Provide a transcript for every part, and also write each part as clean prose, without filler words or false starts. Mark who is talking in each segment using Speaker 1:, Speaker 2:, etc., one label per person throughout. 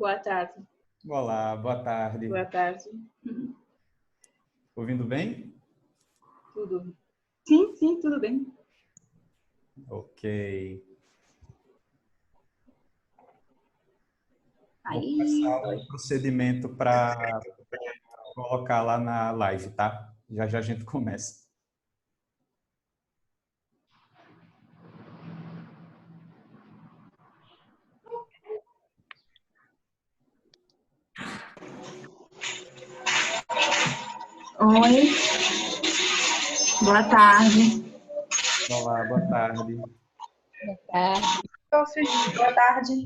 Speaker 1: Boa tarde.
Speaker 2: Olá, boa tarde.
Speaker 1: Boa tarde.
Speaker 2: Ouvindo bem?
Speaker 1: Tudo. Sim, sim, tudo bem.
Speaker 2: Ok. Vou
Speaker 1: Aí,
Speaker 2: começar o procedimento para colocar lá na live, tá? Já já a gente começa.
Speaker 1: oi. Boa tarde.
Speaker 2: Olá, boa tarde.
Speaker 1: Boa tarde. Boa tarde.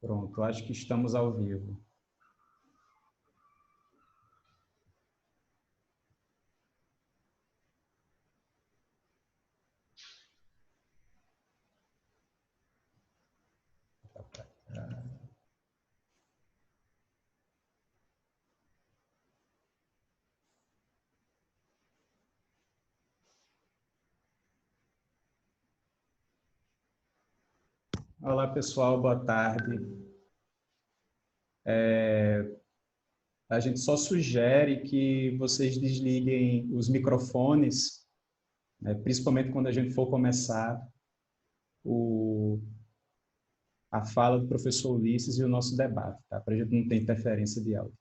Speaker 2: Pronto, acho que estamos ao vivo. Olá, pessoal, boa tarde. A gente só sugere que vocês desliguem os microfones né? Principalmente quando a gente for começar a fala do professor Ulisses e o nosso debate, tá? Para a gente não ter interferência de áudio.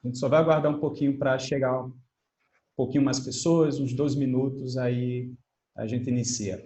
Speaker 2: A gente só vai aguardar um pouquinho para chegar um pouquinho mais pessoas, uns 2 minutos, aí a gente inicia.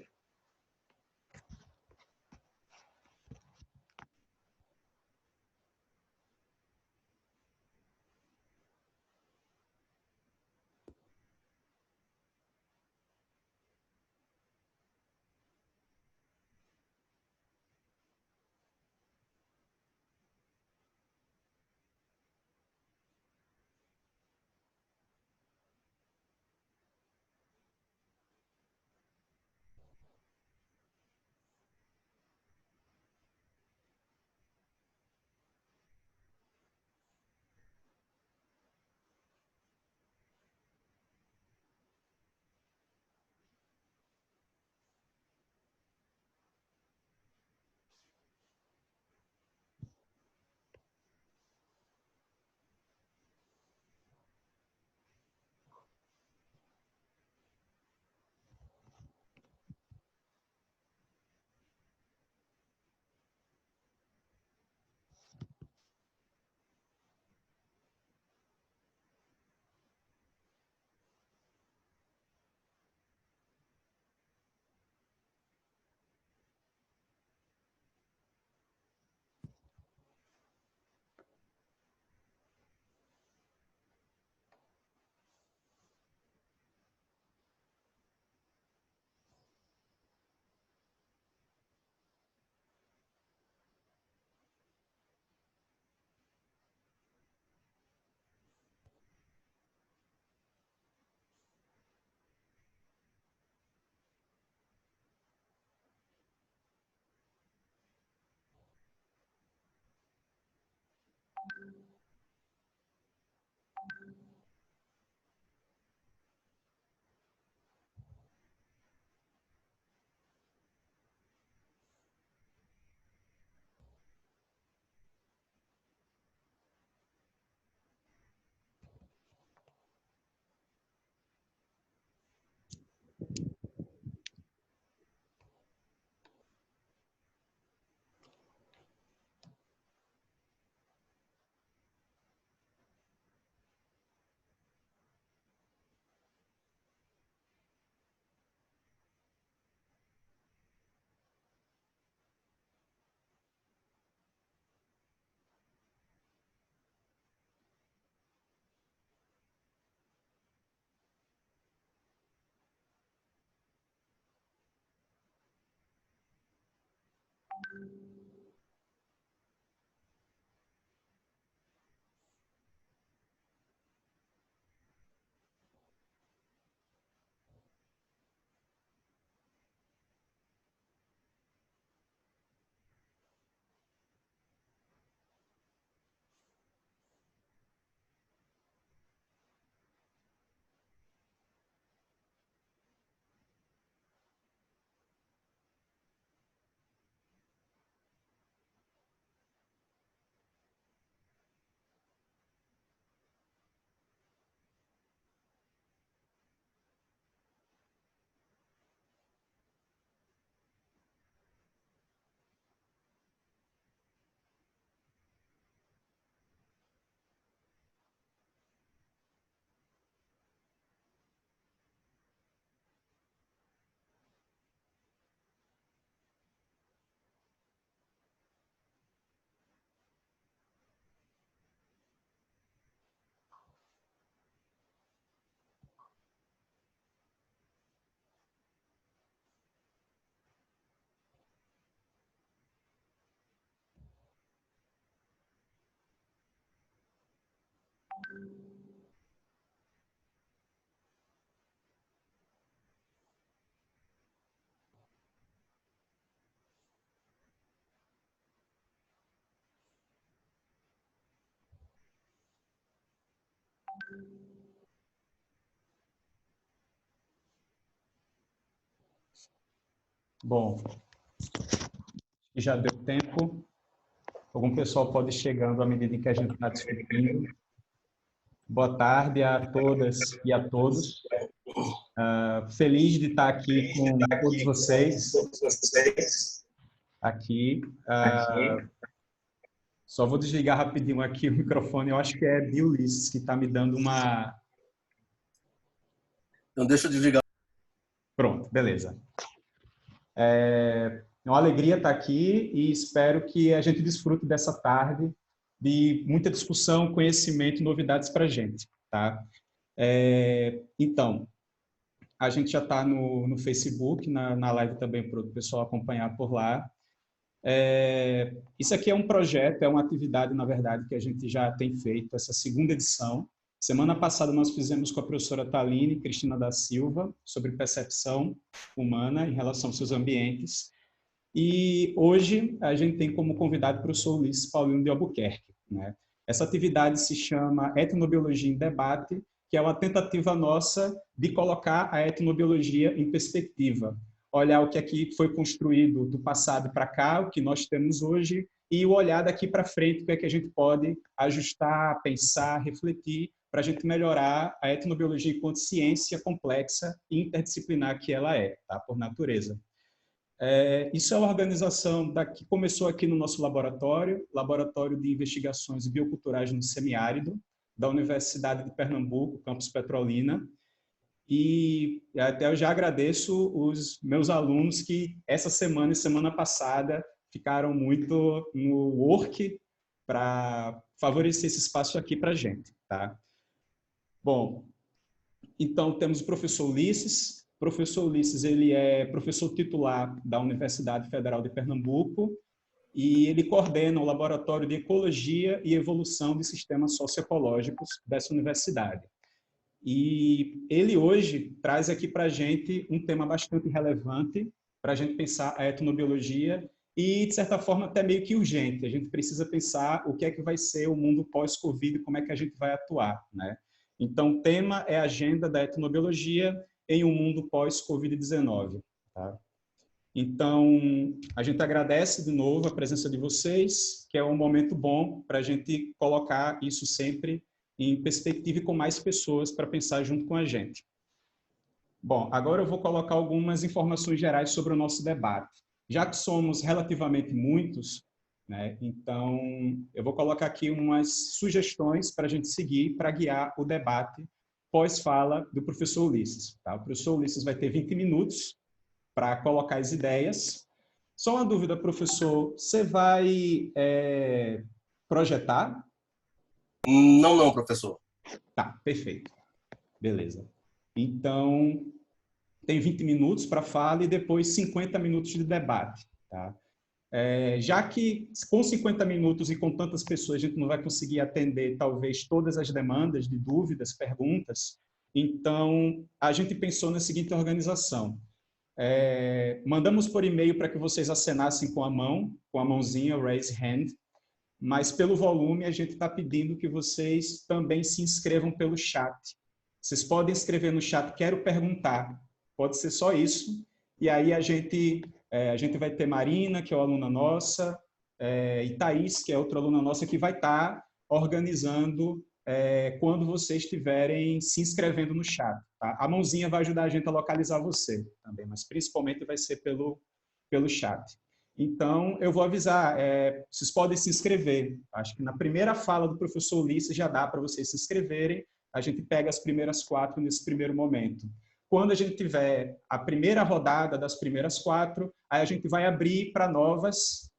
Speaker 2: Bom, já deu tempo. Algum pessoal pode ir chegando à medida em que a gente está discutindo. Boa tarde a todas e a todos. Feliz de estar aqui com todos vocês. Aqui. Só vou desligar rapidinho aqui o microfone. Eu acho que é de Ulisses que está me dando uma...
Speaker 3: Então deixa eu desligar.
Speaker 2: Pronto, beleza. É uma alegria estar aqui e espero que a gente desfrute dessa tarde de muita discussão, conhecimento e novidades para a gente. Tá? Então, a gente já está no Facebook, na live também para o pessoal acompanhar por lá. Isso aqui é um projeto, é uma atividade, na verdade, que a gente já tem feito, essa segunda edição. Semana passada nós fizemos com a professora Thaline Cristina da Silva sobre percepção humana em relação aos seus ambientes. E hoje a gente tem como convidado o professor Ulisses Paulino de Albuquerque, né? Essa atividade se chama Etnobiologia em Debate, que é uma tentativa nossa de colocar a etnobiologia em perspectiva. Olhar o que aqui foi construído do passado para cá, o que nós temos hoje, e o olhar daqui para frente, o que é que a gente pode ajustar, pensar, refletir, para a gente melhorar a etnobiologia enquanto ciência complexa e interdisciplinar que ela é, tá? Por natureza. Isso é uma organização que começou aqui no nosso laboratório, Laboratório de Investigações Bioculturais no Semiárido, da Universidade de Pernambuco, campus Petrolina. E até eu já agradeço os meus alunos que essa semana e semana passada ficaram muito no work para favorecer esse espaço aqui para a gente. Tá? Bom, então temos o professor Ulisses. O professor Ulisses, ele é professor titular da Universidade Federal de Pernambuco e ele coordena o Laboratório de Ecologia e Evolução de Sistemas Socioecológicos dessa universidade. E ele hoje traz aqui para a gente um tema bastante relevante para a gente pensar a etnobiologia e, de certa forma, até meio que urgente. A gente precisa pensar o que é que vai ser o mundo pós-Covid e como é que a gente vai atuar, né? Então, o tema é a agenda da etnobiologia em um mundo pós-Covid-19. Tá? Então, a gente agradece de novo a presença de vocês, que é um momento bom para a gente colocar isso sempre em perspectiva e com mais pessoas para pensar junto com a gente. Bom, agora eu vou colocar algumas informações gerais sobre o nosso debate. Já que somos relativamente muitos, né, então eu vou colocar aqui umas sugestões para a gente seguir, para guiar o debate pós-fala do professor Ulisses. Tá? O professor Ulisses vai ter 20 minutos para colocar as ideias. Só uma dúvida, professor, você vai projetar?
Speaker 3: Não, professor.
Speaker 2: Tá, perfeito. Beleza. Então, tem 20 minutos para fala e depois 50 minutos de debate. Tá? Já que com 50 minutos e com tantas pessoas a gente não vai conseguir atender talvez todas as demandas de dúvidas, perguntas, então a gente pensou na seguinte organização. Mandamos por e-mail para que vocês acenassem com a mãozinha, raise hand, mas pelo volume a gente está pedindo que vocês também se inscrevam pelo chat. Vocês podem escrever no chat, quero perguntar, pode ser só isso, e aí a gente vai ter Marina, que é uma aluna nossa, e Thaís, que é outra aluna nossa, que vai estar organizando quando vocês estiverem se inscrevendo no chat. Tá? A mãozinha vai ajudar a gente a localizar você também, mas principalmente vai ser pelo chat. Então, eu vou avisar, vocês podem se inscrever. Acho que na primeira fala do professor Ulisses já dá para vocês se inscreverem, a gente pega as primeiras 4 nesse primeiro momento. Quando a gente tiver a primeira rodada das primeiras 4, aí a gente vai abrir para novas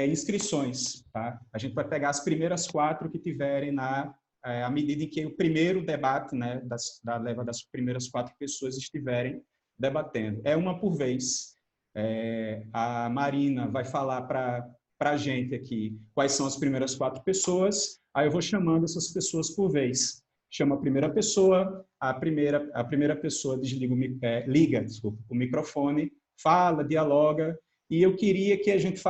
Speaker 2: inscrições. Tá? A gente vai pegar as primeiras 4 que tiverem à medida em que o primeiro debate, né, da leva das primeiras 4 pessoas estiverem debatendo. É uma por vez. A Marina vai falar para a gente aqui quais são as primeiras 4 pessoas, aí eu vou chamando essas pessoas por vez. Chama a primeira pessoa, a primeira pessoa liga o microfone, fala, dialoga, e eu queria que a gente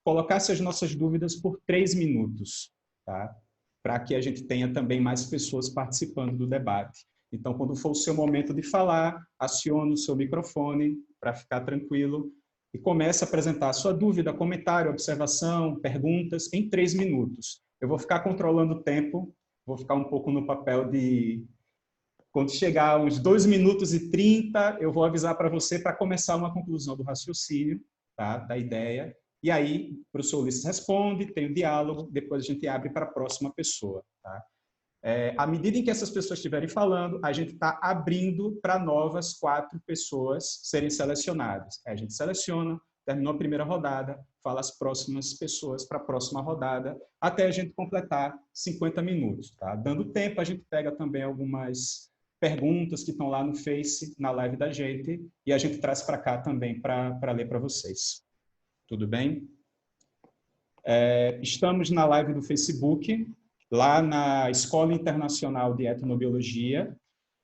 Speaker 2: colocasse as nossas dúvidas por 3 minutos, tá? Para que a gente tenha também mais pessoas participando do debate. Então, quando for o seu momento de falar, acione o seu microfone para ficar tranquilo e comece a apresentar a sua dúvida, comentário, observação, perguntas em 3 minutos. Eu vou ficar controlando o tempo vou ficar um pouco no papel de... Quando chegar uns 2 minutos e 30, eu vou avisar para você para começar uma conclusão do raciocínio, tá? Da ideia. E aí, o professor Ulisses responde, tem o diálogo, depois a gente abre para a próxima pessoa, tá? À medida em que essas pessoas estiverem falando, a gente está abrindo para novas 4 pessoas serem selecionadas. Aí a gente seleciona, terminou a primeira rodada, fala as próximas pessoas para a próxima rodada, até a gente completar 50 minutos. Tá? Dando tempo, a gente pega também algumas perguntas que estão lá no Face, na live da gente, e a gente traz para cá também para ler para vocês. Tudo bem? Estamos na live do Facebook, lá na Escola Internacional de Etnobiologia,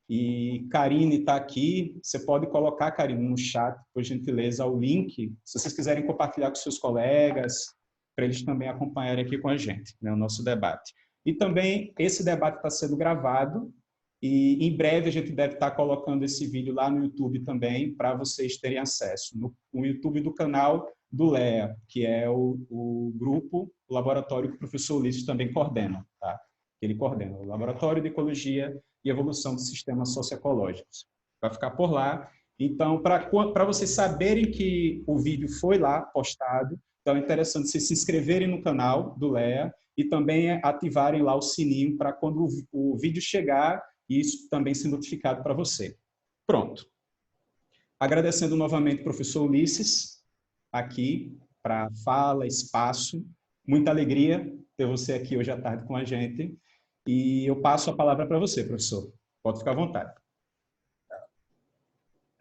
Speaker 2: e Karine está aqui. Você pode colocar, Karine, no chat, por gentileza, o link, se vocês quiserem compartilhar com seus colegas, para eles também acompanharem aqui com a gente, né, o nosso debate. E também, esse debate está sendo gravado, e em breve a gente deve estar colocando esse vídeo lá no YouTube também, para vocês terem acesso. No YouTube do canal do LEA, que é o grupo, o laboratório que o professor Ulisses também coordena. Tá? Ele coordena o Laboratório de Ecologia e Evolução de Sistemas Socioecológicos. Vai ficar por lá. Então, para vocês saberem que o vídeo foi lá postado, então é interessante vocês se inscreverem no canal do LEA e também ativarem lá o sininho para quando o vídeo chegar, isso também ser notificado para você. Pronto. Agradecendo novamente o professor Ulisses, aqui, para fala, espaço. Muita alegria ter você aqui hoje à tarde com a gente. E eu passo a palavra para você, professor. Pode ficar à vontade.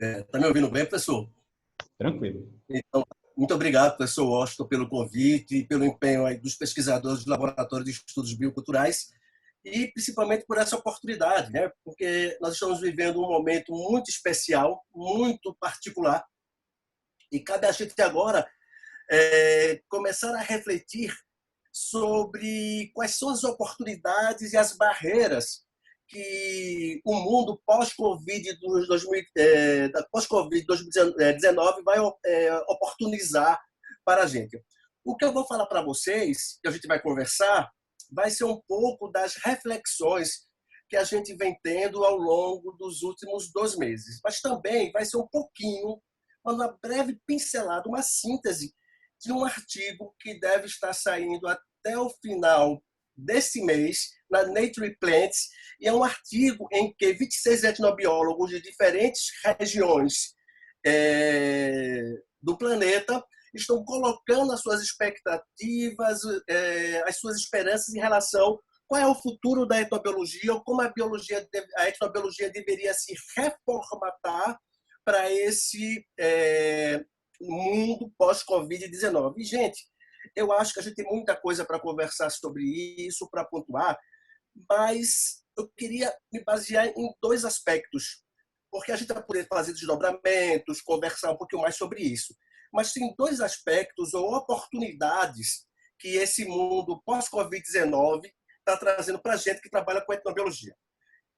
Speaker 3: Está me ouvindo bem, professor?
Speaker 2: Tranquilo.
Speaker 3: Então, muito obrigado, professor Washington, pelo convite e pelo empenho aí dos pesquisadores do Laboratório de Estudos Bioculturais e principalmente por essa oportunidade, né? Porque nós estamos vivendo um momento muito especial, muito particular, e cabe a gente agora começar a refletir sobre quais são as oportunidades e as barreiras que o mundo pós-Covid pós-Covid 2019 vai oportunizar para a gente. O que eu vou falar para vocês, que a gente vai conversar, vai ser um pouco das reflexões que a gente vem tendo ao longo dos últimos 2 meses. Mas também vai ser um pouquinho, uma breve pincelada, uma síntese de um artigo que deve estar saindo até o final desse mês na Nature Plants, e é um artigo em que 26 etnobiólogos de diferentes regiões do planeta estão colocando as suas expectativas, as suas esperanças em relação qual é o futuro da etnobiologia, ou como a etnobiologia deveria se reformatar para esse mundo pós-Covid-19. E, gente, eu acho que a gente tem muita coisa para conversar sobre isso, para pontuar, mas eu queria me basear em 2 aspectos, porque a gente vai poder fazer desdobramentos, conversar um pouquinho mais sobre isso. Mas tem 2 aspectos ou oportunidades que esse mundo pós-Covid-19 está trazendo para a gente que trabalha com etnobiologia.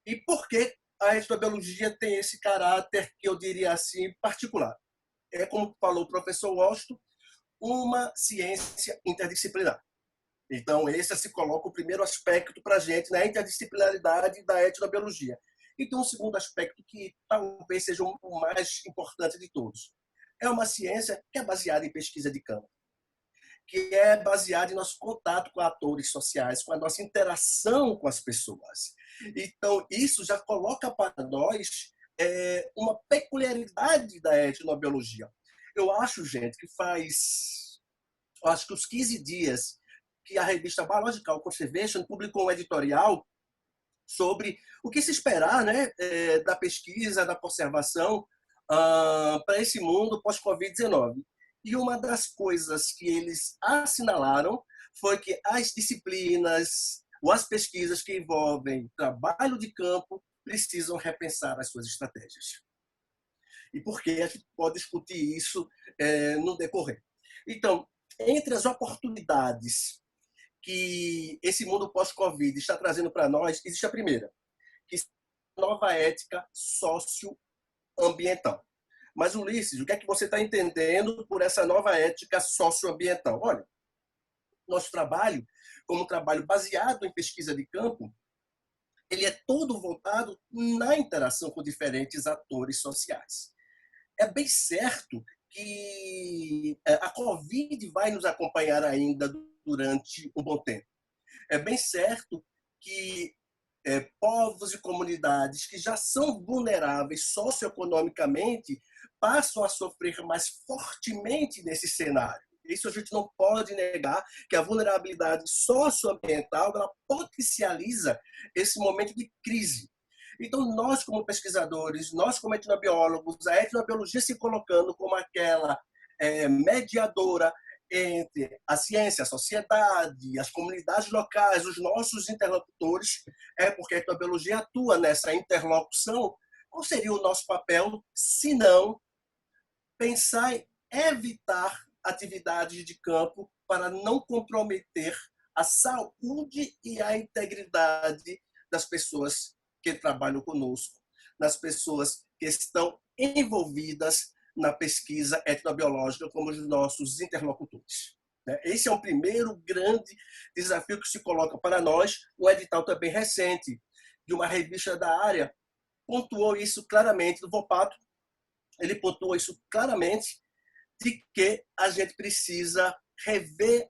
Speaker 3: E por que a etnobiologia tem esse caráter, que eu diria assim, particular? É, como falou o professor Washington, uma ciência interdisciplinar. Então, esse se coloca o primeiro aspecto para a gente na interdisciplinaridade da etnobiologia. E tem um segundo aspecto que talvez seja o mais importante de todos. É uma ciência que é baseada em pesquisa de campo, que é baseada em nosso contato com atores sociais, com a nossa interação com as pessoas. Então, isso já coloca para nós uma peculiaridade da etnobiologia. Eu acho, gente, que acho que os 15 dias que a revista Biological Conservation publicou um editorial sobre o que se esperar, né, da pesquisa, da conservação para esse mundo pós-Covid-19. E uma das coisas que eles assinalaram foi que as disciplinas ou as pesquisas que envolvem trabalho de campo precisam repensar as suas estratégias. E por que a gente pode discutir isso no decorrer. Então, entre as oportunidades que esse mundo pós-Covid está trazendo para nós, existe a primeira, que é a nova ética socioambiental. Mas, Ulisses, o que é que você está entendendo por essa nova ética socioambiental? Olha, nosso trabalho, como um trabalho baseado em pesquisa de campo, ele é todo voltado na interação com diferentes atores sociais. É bem certo que a Covid vai nos acompanhar ainda durante um bom tempo. É bem certo que povos e comunidades que já são vulneráveis socioeconomicamente passam a sofrer mais fortemente nesse cenário. Isso a gente não pode negar, que a vulnerabilidade socioambiental ela potencializa esse momento de crise. Então, nós como pesquisadores, nós como etnobiólogos, a etnobiologia se colocando como aquela mediadora entre a ciência, a sociedade, as comunidades locais, os nossos interlocutores, porque a etnobiologia atua nessa interlocução. Qual seria o nosso papel, se não pensar em evitar atividades de campo para não comprometer a saúde e a integridade das pessoas que trabalham conosco, das pessoas que estão envolvidas na pesquisa etnobiológica como os nossos interlocutores. Esse é o primeiro grande desafio que se coloca para nós. Um edital também recente de uma revista da área pontuou isso claramente, do Volpato, ele pontua isso claramente, de que a gente precisa rever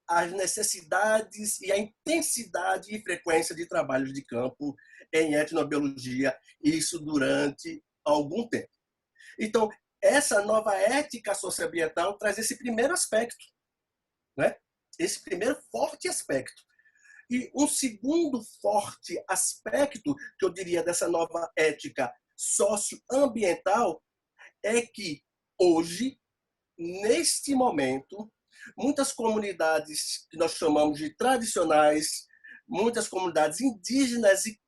Speaker 3: as necessidades e a intensidade e frequência de trabalhos de campo em etnobiologia, isso durante algum tempo. Então, essa nova ética socioambiental traz esse primeiro aspecto, né? Esse primeiro forte aspecto. E um segundo forte aspecto, que eu diria dessa nova ética socioambiental, é que hoje, neste momento, muitas comunidades que nós chamamos de tradicionais, muitas comunidades indígenas e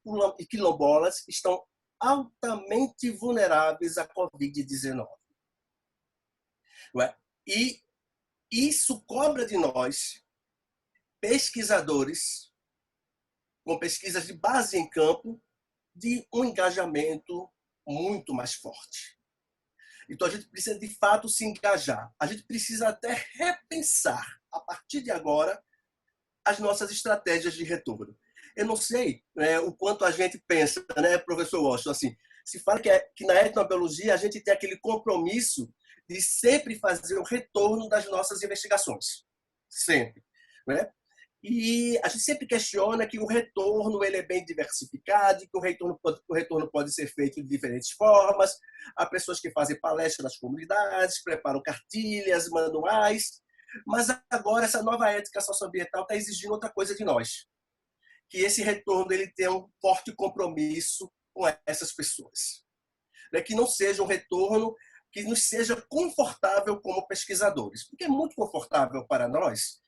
Speaker 3: quilombolas estão altamente vulneráveis à Covid-19. E isso cobra de nós, pesquisadores, com pesquisas de base em campo, de um engajamento muito mais forte. Então, a gente precisa, de fato, se engajar. A gente precisa até repensar, a partir de agora, as nossas estratégias de retorno. Eu não sei o quanto a gente pensa, né, professor Washington, assim, se fala que na etnobiologia a gente tem aquele compromisso de sempre fazer o retorno das nossas investigações. Sempre. Né? E a gente sempre questiona que o retorno ele é bem diversificado, que o retorno pode ser feito de diferentes formas. Há pessoas que fazem palestras nas comunidades, preparam cartilhas, manuais. Mas agora essa nova ética socioambiental está exigindo outra coisa de nós. Que esse retorno ele tenha um forte compromisso com essas pessoas. Que não seja um retorno que nos seja confortável como pesquisadores. Porque é muito confortável para nós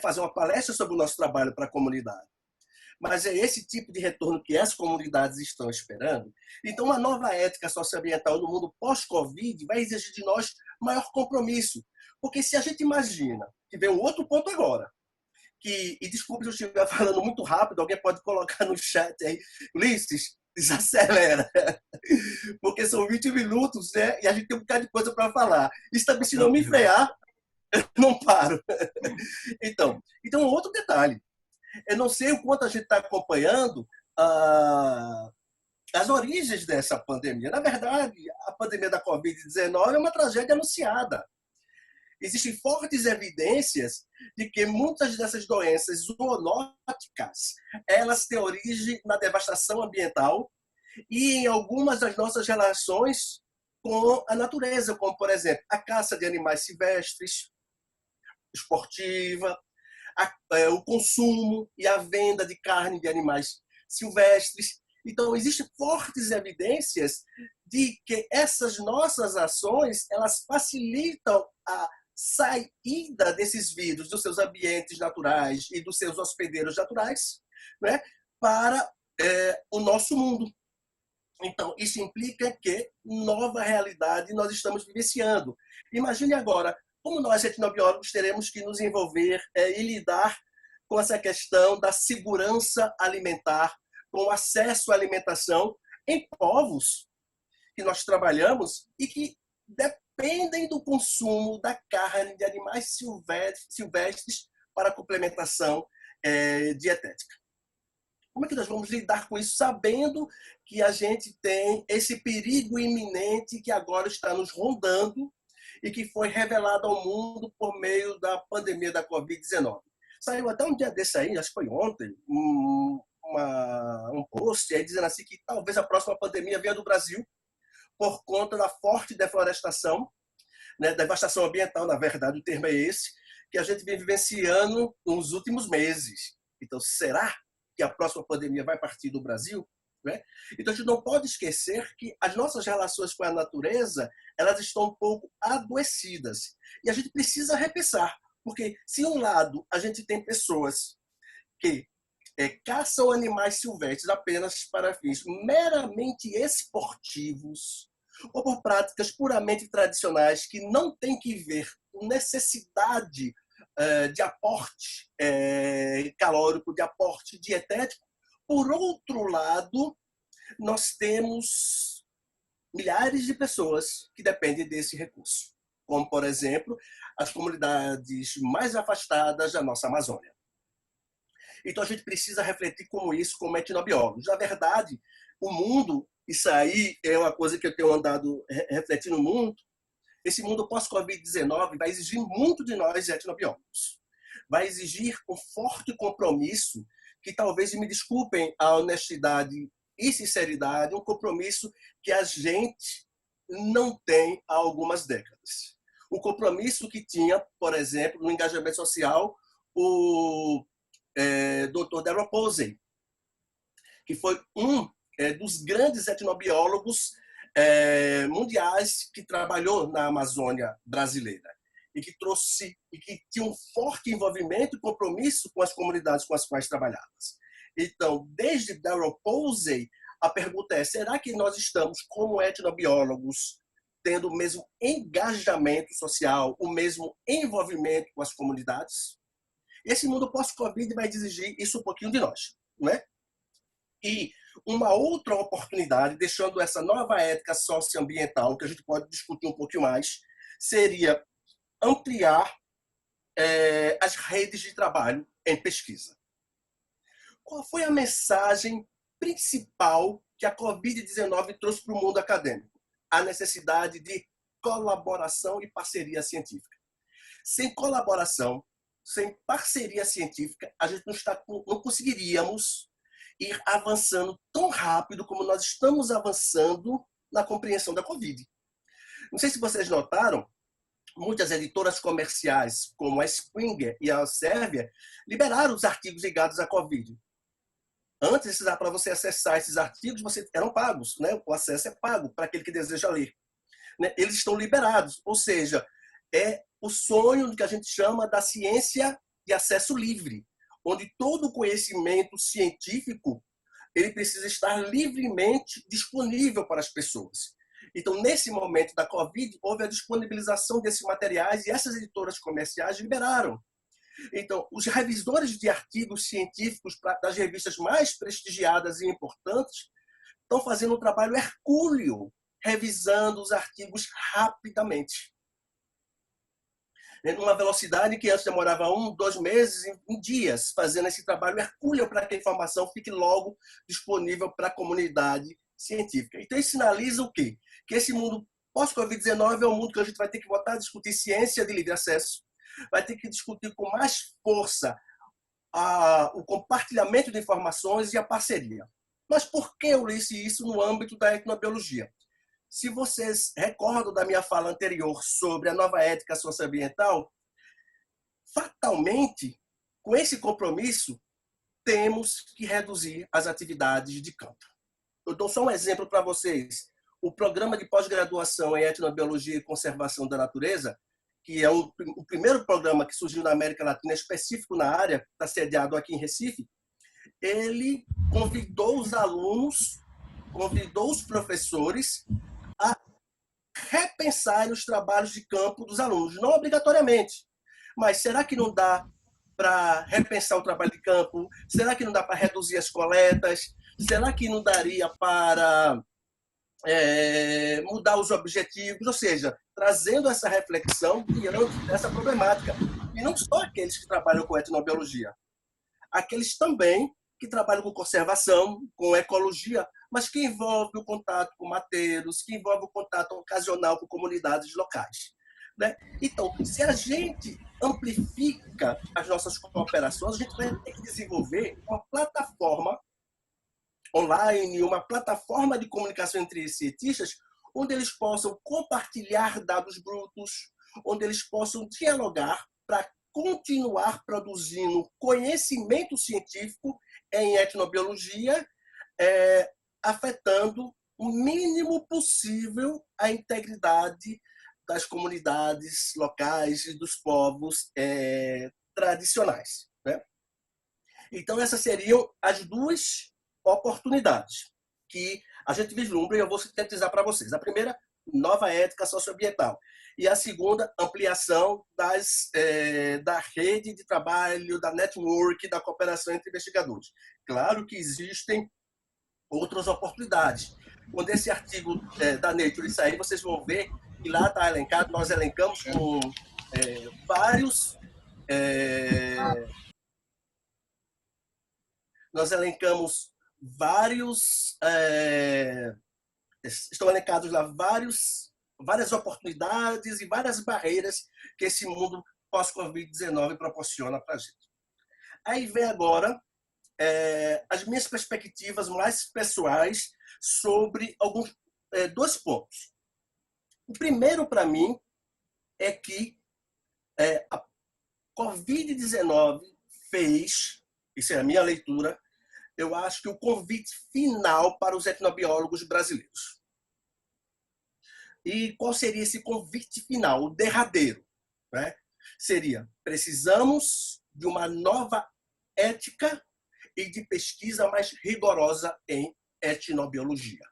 Speaker 3: fazer uma palestra sobre o nosso trabalho para a comunidade. Mas é esse tipo de retorno que as comunidades estão esperando. Então, uma nova ética socioambiental no mundo pós-Covid vai exigir de nós maior compromisso. Porque se a gente imagina, que vem um outro ponto agora, e desculpe se eu estiver falando muito rápido, alguém pode colocar no chat aí, Ulisses, desacelera, porque são 20 minutos, né? E a gente tem um bocado de coisa para falar. E também, se não me frear, não paro. Então, outro detalhe. Eu não sei o quanto a gente está acompanhando as origens dessa pandemia. Na verdade, a pandemia da Covid-19 é uma tragédia anunciada. Existem fortes evidências de que muitas dessas doenças zoonóticas, elas têm origem na devastação ambiental e em algumas das nossas relações com a natureza, como, por exemplo, a caça de animais silvestres, esportiva, o consumo e a venda de carne de animais silvestres. Então, existem fortes evidências de que essas nossas ações elas facilitam a saída desses vírus dos seus ambientes naturais e dos seus hospedeiros naturais, né, para o nosso mundo. Então, isso implica que nova realidade nós estamos vivenciando. Imagine agora como nós, etnobiólogos, teremos que nos envolver e lidar com essa questão da segurança alimentar, com o acesso à alimentação em povos que nós trabalhamos e que dependem do consumo da carne de animais silvestres para complementação dietética. Como é que nós vamos lidar com isso, sabendo que a gente tem esse perigo iminente que agora está nos rondando e que foi revelado ao mundo por meio da pandemia da Covid-19? Saiu até um dia desse aí, acho que foi ontem, um post aí dizendo assim que talvez a próxima pandemia venha do Brasil por conta da forte deflorestação, né, devastação ambiental, na verdade, o termo é esse, que a gente vem vivenciando nos últimos meses. Então, será que a próxima pandemia vai partir do Brasil? Né? Então, a gente não pode esquecer que as nossas relações com a natureza, elas estão um pouco adoecidas. E a gente precisa repensar, porque se um lado a gente tem pessoas que caçam animais silvestres apenas para fins meramente esportivos ou por práticas puramente tradicionais que não têm que ver com necessidade de aporte calórico, de aporte dietético. Por outro lado, nós temos milhares de pessoas que dependem desse recurso, como, por exemplo, as comunidades mais afastadas da nossa Amazônia. Então, a gente precisa refletir com isso como etnobiólogos. Na verdade, o mundo, isso aí é uma coisa que eu tenho andado refletindo muito, esse mundo pós-Covid-19 vai exigir muito de nós etnobiólogos. Vai exigir um forte compromisso, que talvez me desculpem a honestidade e sinceridade, um compromisso que a gente não tem há algumas décadas. Um compromisso que tinha, por exemplo, no engajamento social, o Dr. Darrell Posey, que foi um dos grandes etnobiólogos mundiais que trabalhou na Amazônia brasileira e que trouxe e que tinha um forte envolvimento e compromisso com as comunidades com as quais trabalhava. Então, desde Darrell Posey, a pergunta é: será que nós estamos, como etnobiólogos, tendo o mesmo engajamento social, o mesmo envolvimento com as comunidades? Esse mundo pós-Covid vai exigir isso um pouquinho de nós, não é? E uma outra oportunidade, deixando essa nova ética socioambiental, que a gente pode discutir um pouquinho mais, seria ampliar as redes de trabalho em pesquisa. Qual foi a mensagem principal que a Covid-19 trouxe para o mundo acadêmico? A necessidade de colaboração e parceria científica. Sem colaboração, sem parceria científica, a gente não conseguiríamos ir avançando tão rápido como nós estamos avançando na compreensão da Covid. Não sei se vocês notaram, muitas editoras comerciais, como a Springer e a Elsevier, liberaram os artigos ligados à Covid. Antes, para você acessar esses artigos, eram pagos, né? O acesso é pago para aquele que deseja ler. Eles estão liberados, ou seja, é o sonho que a gente chama da ciência de acesso livre, onde todo o conhecimento científico ele precisa estar livremente disponível para as pessoas. Então, nesse momento da Covid, houve a disponibilização desses materiais e essas editoras comerciais liberaram. Então, os revisores de artigos científicos das revistas mais prestigiadas e importantes estão fazendo um trabalho hercúleo, revisando os artigos rapidamente. Numa velocidade que antes demorava 1, 2 meses, em dias, fazendo esse trabalho hercúleo para que a informação fique logo disponível para a comunidade científica. Então, isso sinaliza o quê? Que esse mundo pós-Covid-19 é um mundo que a gente vai ter que voltar a discutir ciência de livre acesso, vai ter que discutir com mais força o compartilhamento de informações e a parceria. Mas por que eu disse isso no âmbito da etnobiologia? Se vocês recordam da minha fala anterior sobre a nova ética socioambiental, fatalmente, com esse compromisso, temos que reduzir as atividades de campo. Eu dou só um exemplo para vocês. O programa de pós-graduação em etnobiologia e conservação da natureza, que é o primeiro programa que surgiu na América Latina, específico na área, está sediado aqui em Recife, ele convidou os alunos, convidou os professores a repensar os trabalhos de campo dos alunos, não obrigatoriamente. Mas será que não dá para repensar o trabalho de campo? Será que não dá para reduzir as coletas? Será que não daria para mudar os objetivos? Ou seja, trazendo essa reflexão diante dessa problemática. E não só aqueles que trabalham com etnobiologia. Aqueles também que trabalham com conservação, com ecologia, mas que envolve o contato com mateiros, que envolve o contato ocasional com comunidades locais, né? Então, se a gente amplifica as nossas cooperações, a gente vai ter que desenvolver uma plataforma online, uma plataforma de comunicação entre cientistas, onde eles possam compartilhar dados brutos, onde eles possam dialogar para continuar produzindo conhecimento científico em etnobiologia, afetando o mínimo possível a integridade das comunidades locais e dos povos tradicionais, né? Então, essas seriam as duas oportunidades que a gente vislumbra e eu vou sintetizar para vocês. A primeira, nova ética socioambiental. E a segunda, ampliação da rede de trabalho, da network, da cooperação entre investigadores. Claro que existem outras oportunidades. Quando esse artigo da Nature sair, vocês vão ver que lá está elencado, nós elencamos com vários... nós elencamos vários... estão elencados lá várias oportunidades e várias barreiras que esse mundo pós-Covid-19 proporciona para a gente. Aí vem agora as minhas perspectivas mais pessoais sobre dois pontos. O primeiro, para mim, é que a Covid-19 fez, isso é a minha leitura, eu acho que o convite final para os etnobiólogos brasileiros. E qual seria esse convite final, o derradeiro, né? Seria, precisamos de uma nova ética e de pesquisa mais rigorosa em etnobiologia.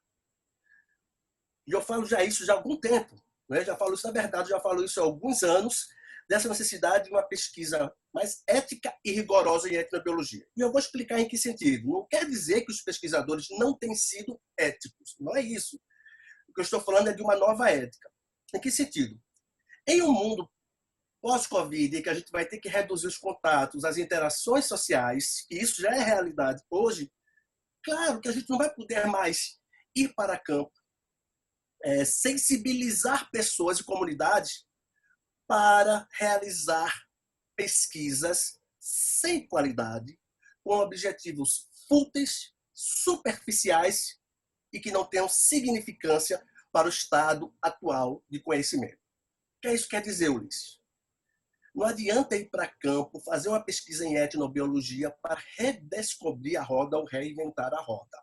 Speaker 3: E eu falo já isso já há algum tempo, né? Já falo isso, na verdade, já falo isso há alguns anos, dessa necessidade de uma pesquisa mais ética e rigorosa em etnobiologia. E eu vou explicar em que sentido. Não quer dizer que os pesquisadores não têm sido éticos, não é isso. O que eu estou falando é de uma nova ética. Em que sentido? Em um mundo pós-Covid, em que a gente vai ter que reduzir os contatos, as interações sociais, e isso já é realidade hoje, claro que a gente não vai poder mais ir para campo, sensibilizar pessoas e comunidades para realizar pesquisas sem qualidade, com objetivos fúteis, superficiais e que não tenham significância para o estado atual de conhecimento. O que isso quer dizer, Ulisses? Não adianta ir para campo, fazer uma pesquisa em etnobiologia para redescobrir a roda ou reinventar a roda.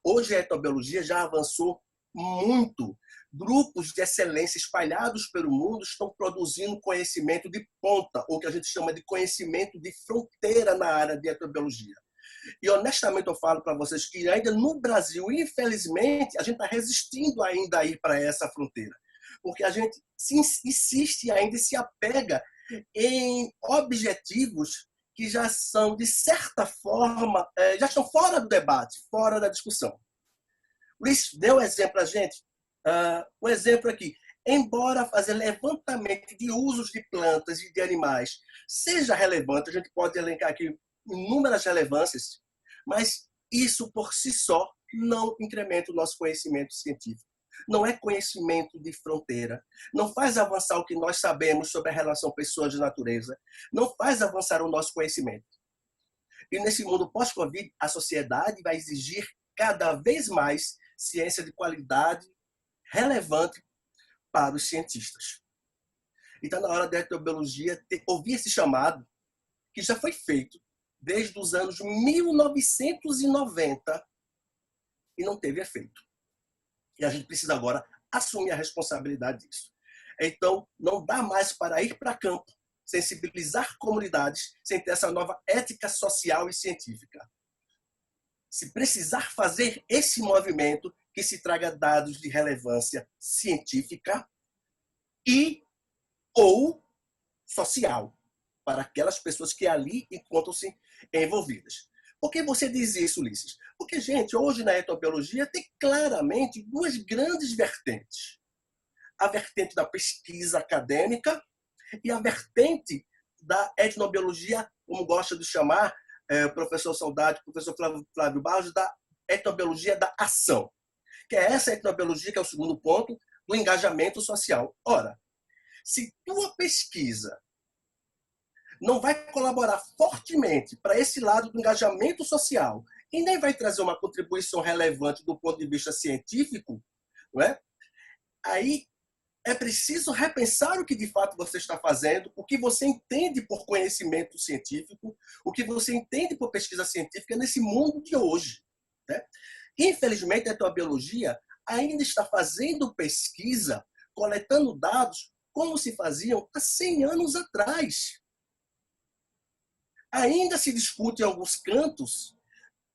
Speaker 3: Hoje a etnobiologia já avançou muito. Grupos de excelência espalhados pelo mundo estão produzindo conhecimento de ponta, ou que a gente chama de conhecimento de fronteira na área de etnobiologia. E honestamente eu falo para vocês que ainda no Brasil, infelizmente, a gente está resistindo ainda a ir para essa fronteira. Porque a gente insiste ainda e se apega em objetivos que já são, de certa forma, já estão fora do debate, fora da discussão. Luiz deu um exemplo para a gente. Um exemplo aqui. Embora fazer levantamento de usos de plantas e de animais seja relevante, a gente pode elencar aqui inúmeras relevâncias, mas isso por si só não incrementa o nosso conhecimento científico. Não é conhecimento de fronteira, não faz avançar o que nós sabemos sobre a relação pessoa de natureza, não faz avançar o nosso conhecimento. E nesse mundo pós-Covid, a sociedade vai exigir cada vez mais ciência de qualidade relevante para os cientistas. E está na hora da etnobiologia ouvir esse chamado, que já foi feito desde os anos 1990 e não teve efeito. E a gente precisa agora assumir a responsabilidade disso. Então, não dá mais para ir para campo, sensibilizar comunidades sem ter essa nova ética social e científica. Se precisar fazer esse movimento que se traga dados de relevância científica e ou social para aquelas pessoas que ali encontram-se envolvidas. Por que você diz isso, Ulisses? Porque, gente, hoje na etnobiologia tem claramente duas grandes vertentes. A vertente da pesquisa acadêmica e a vertente da etnobiologia, como gosta de chamar, o professor Saudade, o professor Flávio Barros, da etnobiologia da ação, que é essa etnobiologia, que é o segundo ponto, do engajamento social. Ora, se tua pesquisa não vai colaborar fortemente para esse lado do engajamento social e nem vai trazer uma contribuição relevante do ponto de vista científico, não é? Aí é preciso repensar o que de fato você está fazendo, o que você entende por conhecimento científico, o que você entende por pesquisa científica nesse mundo de hoje, né? Infelizmente, a etnobiologia ainda está fazendo pesquisa, coletando dados, como se faziam há 100 anos atrás. Ainda se discute em alguns cantos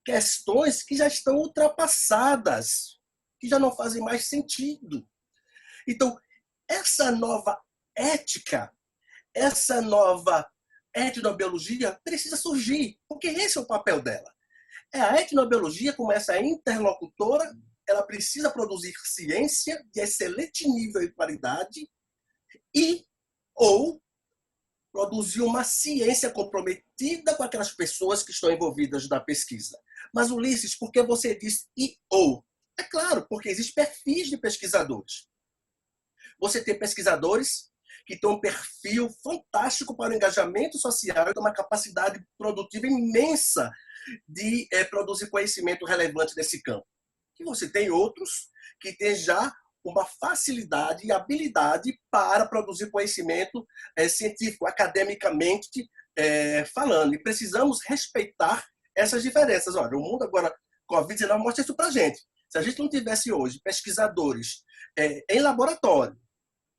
Speaker 3: questões que já estão ultrapassadas, que já não fazem mais sentido. Então, essa nova ética, essa nova etnobiologia precisa surgir, porque esse é o papel dela. A etnobiologia, como essa interlocutora, ela precisa produzir ciência de excelente nível e qualidade ou produzir uma ciência comprometida com aquelas pessoas que estão envolvidas na pesquisa. Mas, Ulisses, por que você diz e ou? É claro, porque existem perfis de pesquisadores. Você tem pesquisadores que têm um perfil fantástico para o engajamento social e têm uma capacidade produtiva imensa de produzir conhecimento relevante nesse campo. E você tem outros que têm já uma facilidade e habilidade para produzir conhecimento científico, academicamente falando. E precisamos respeitar essas diferenças. Olha, o mundo agora, Covid-19, mostra isso para a gente. Se a gente não tivesse hoje pesquisadores em laboratório,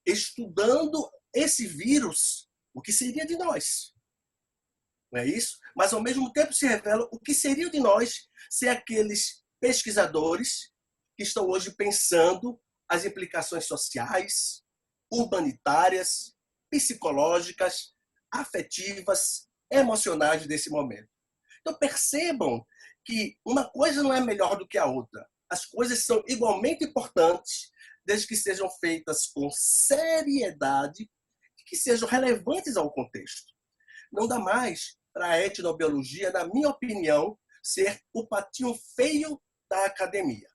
Speaker 3: estudando esse vírus, o que seria de nós? Não é isso? Mas, ao mesmo tempo, se revela o que seria de nós se aqueles pesquisadores que estão hoje pensando as implicações sociais, humanitárias, psicológicas, afetivas, emocionais desse momento. Então, percebam que uma coisa não é melhor do que a outra. As coisas são igualmente importantes, desde que sejam feitas com seriedade e que sejam relevantes ao contexto. Não dá mais para a etnobiologia, na minha opinião, ser o patinho feio da academia.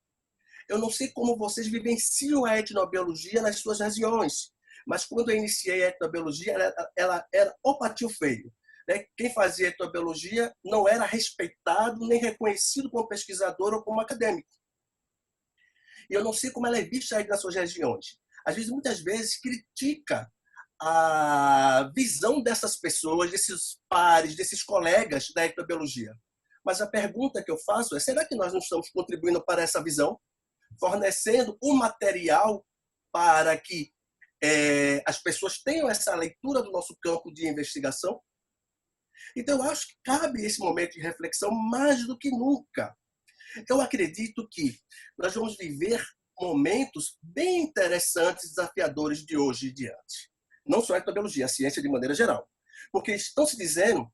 Speaker 3: Eu não sei como vocês vivenciam a etnobiologia nas suas regiões, mas quando eu iniciei a etnobiologia, ela era o patinho feio. Quem fazia etnobiologia não era respeitado nem reconhecido como pesquisador ou como acadêmico. E eu não sei como ela é vista aí nas suas regiões. Às vezes, muitas vezes, critica a visão dessas pessoas, desses pares, desses colegas da etnobiologia. Mas a pergunta que eu faço é, será que nós não estamos contribuindo para essa visão? Fornecendo um material para que as pessoas tenham essa leitura do nosso campo de investigação? Então, eu acho que cabe esse momento de reflexão mais do que nunca. Eu acredito que nós vamos viver momentos bem interessantes, desafiadores de hoje e diante. Não só a etnobiologia, a ciência de maneira geral. Porque estão se dizendo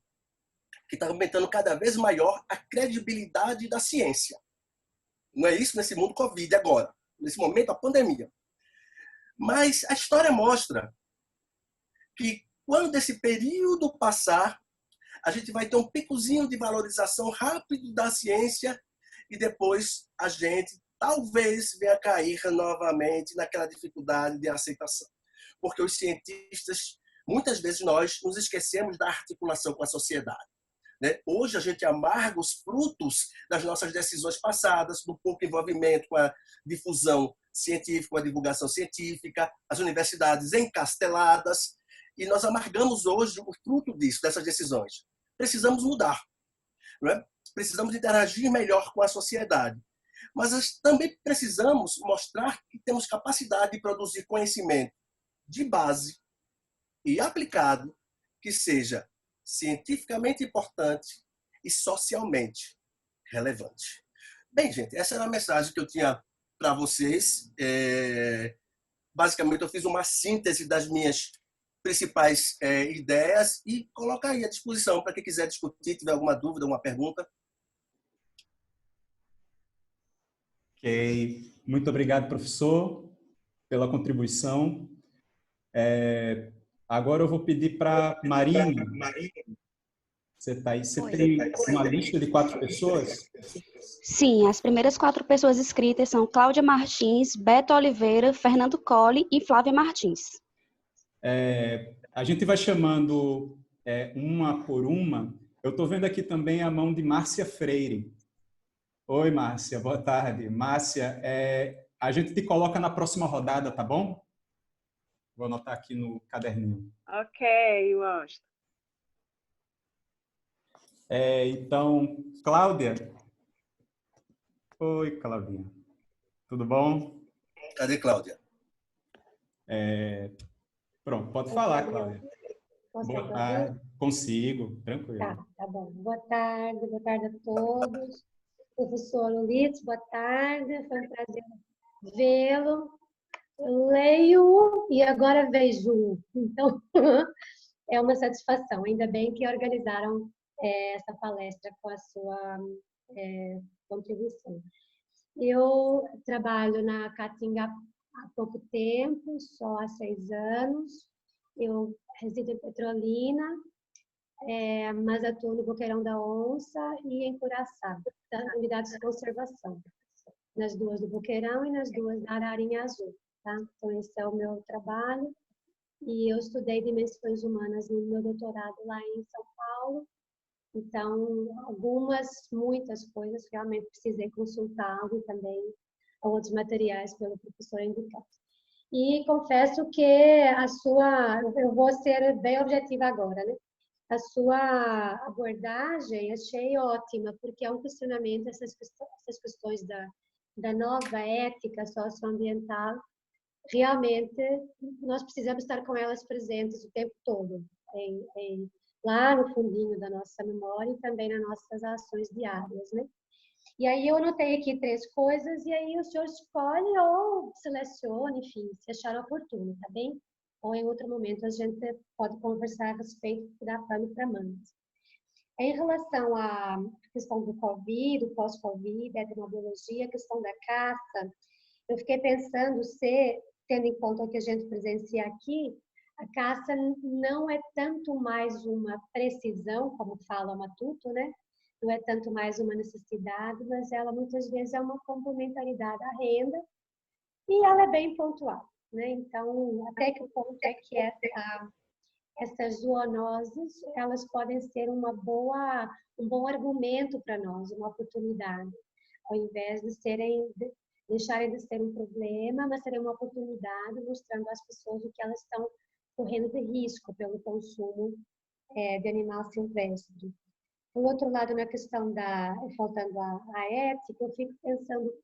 Speaker 3: que está aumentando cada vez maior a credibilidade da ciência. Não é isso nesse mundo Covid agora, nesse momento da pandemia. Mas a história mostra que quando esse período passar, a gente vai ter um picozinho de valorização rápido da ciência e depois a gente talvez venha cair novamente naquela dificuldade de aceitação. Porque os cientistas, muitas vezes nós nos esquecemos da articulação com a sociedade. Hoje a gente amarga os frutos das nossas decisões passadas, do pouco envolvimento com a difusão científica, com a divulgação científica, as universidades encasteladas, e nós amargamos hoje o fruto disso, dessas decisões. Precisamos mudar. Não é? Precisamos interagir melhor com a sociedade. Mas também precisamos mostrar que temos capacidade de produzir conhecimento de base e aplicado que seja cientificamente importante e socialmente relevante. Bem, gente, essa era a mensagem que eu tinha para vocês. Basicamente, eu fiz uma síntese das minhas principais ideias e colocar aí à disposição para quem quiser discutir, tiver alguma dúvida, alguma pergunta.
Speaker 2: Ok. Muito obrigado, professor, pela contribuição. Agora eu vou pedir para Marina Você está aí. Você
Speaker 4: Oi.
Speaker 2: tem uma lista de 4 pessoas?
Speaker 4: Sim, as primeiras 4 pessoas inscritas são Cláudia Martins, Beto Oliveira, Fernando Colli e Flávia Martins.
Speaker 2: A gente vai chamando uma por uma. Eu estou vendo aqui também a mão de Márcia Freire. Oi, Márcia, boa tarde. Márcia, a gente te coloca na próxima rodada, tá bom? Vou anotar aqui no caderninho.
Speaker 5: Ok, Washington.
Speaker 2: Então, Cláudia. Oi, Claudinha. Tudo bom?
Speaker 3: Cadê Cláudia?
Speaker 2: Pronto, pode falar, Cláudia.
Speaker 6: Consegue
Speaker 2: Boa tarde. Consigo, tranquilo.
Speaker 6: Tá bom. Boa tarde a todos. Professor Ulisses, boa tarde. Foi um prazer vê-lo. Eu leio e agora vejo. Então, é uma satisfação. Ainda bem que organizaram essa palestra com a sua contribuição. Eu trabalho na Caatinga há pouco tempo, só há 6 anos. Eu resido em Petrolina, mas atuo no Boqueirão da Onça e em Curaçá, das unidades de conservação, nas 2 do Boqueirão e nas 2 da Ararinha Azul. Tá? Então, esse é o meu trabalho. E eu estudei dimensões humanas no meu doutorado lá em São Paulo. Então, muitas coisas, realmente precisei consultar algo também, outros materiais pelo professor indicado. E confesso que eu vou ser bem objetiva agora, né? A sua abordagem achei ótima, porque é um questionamento, essas questões da nova ética socioambiental, realmente nós precisamos estar com elas presentes o tempo todo, lá no fundinho da nossa memória e também nas nossas ações diárias, né? E aí eu anotei aqui 3 coisas e aí o senhor escolhe ou seleciona, enfim, se achar oportuno, tá bem? Ou em outro momento a gente pode conversar a respeito da pano para mangas. Em relação à questão do Covid, do pós-Covid, da etnobiologia, a questão da caça, eu fiquei pensando se, tendo em conta o que a gente presencia aqui, a caça não é tanto mais uma precisão, como fala Matuto, né? Não é tanto mais uma necessidade, mas ela muitas vezes é uma complementaridade à renda e ela é bem pontual, né? Então, até que ponto é que essas zoonoses, elas podem ser um bom argumento para nós, uma oportunidade, ao invés de deixarem de ser um problema, mas serem uma oportunidade, mostrando às pessoas o que elas estão correndo de risco pelo consumo de animal silvestre. Por outro lado, na questão faltando a ética, eu fico pensando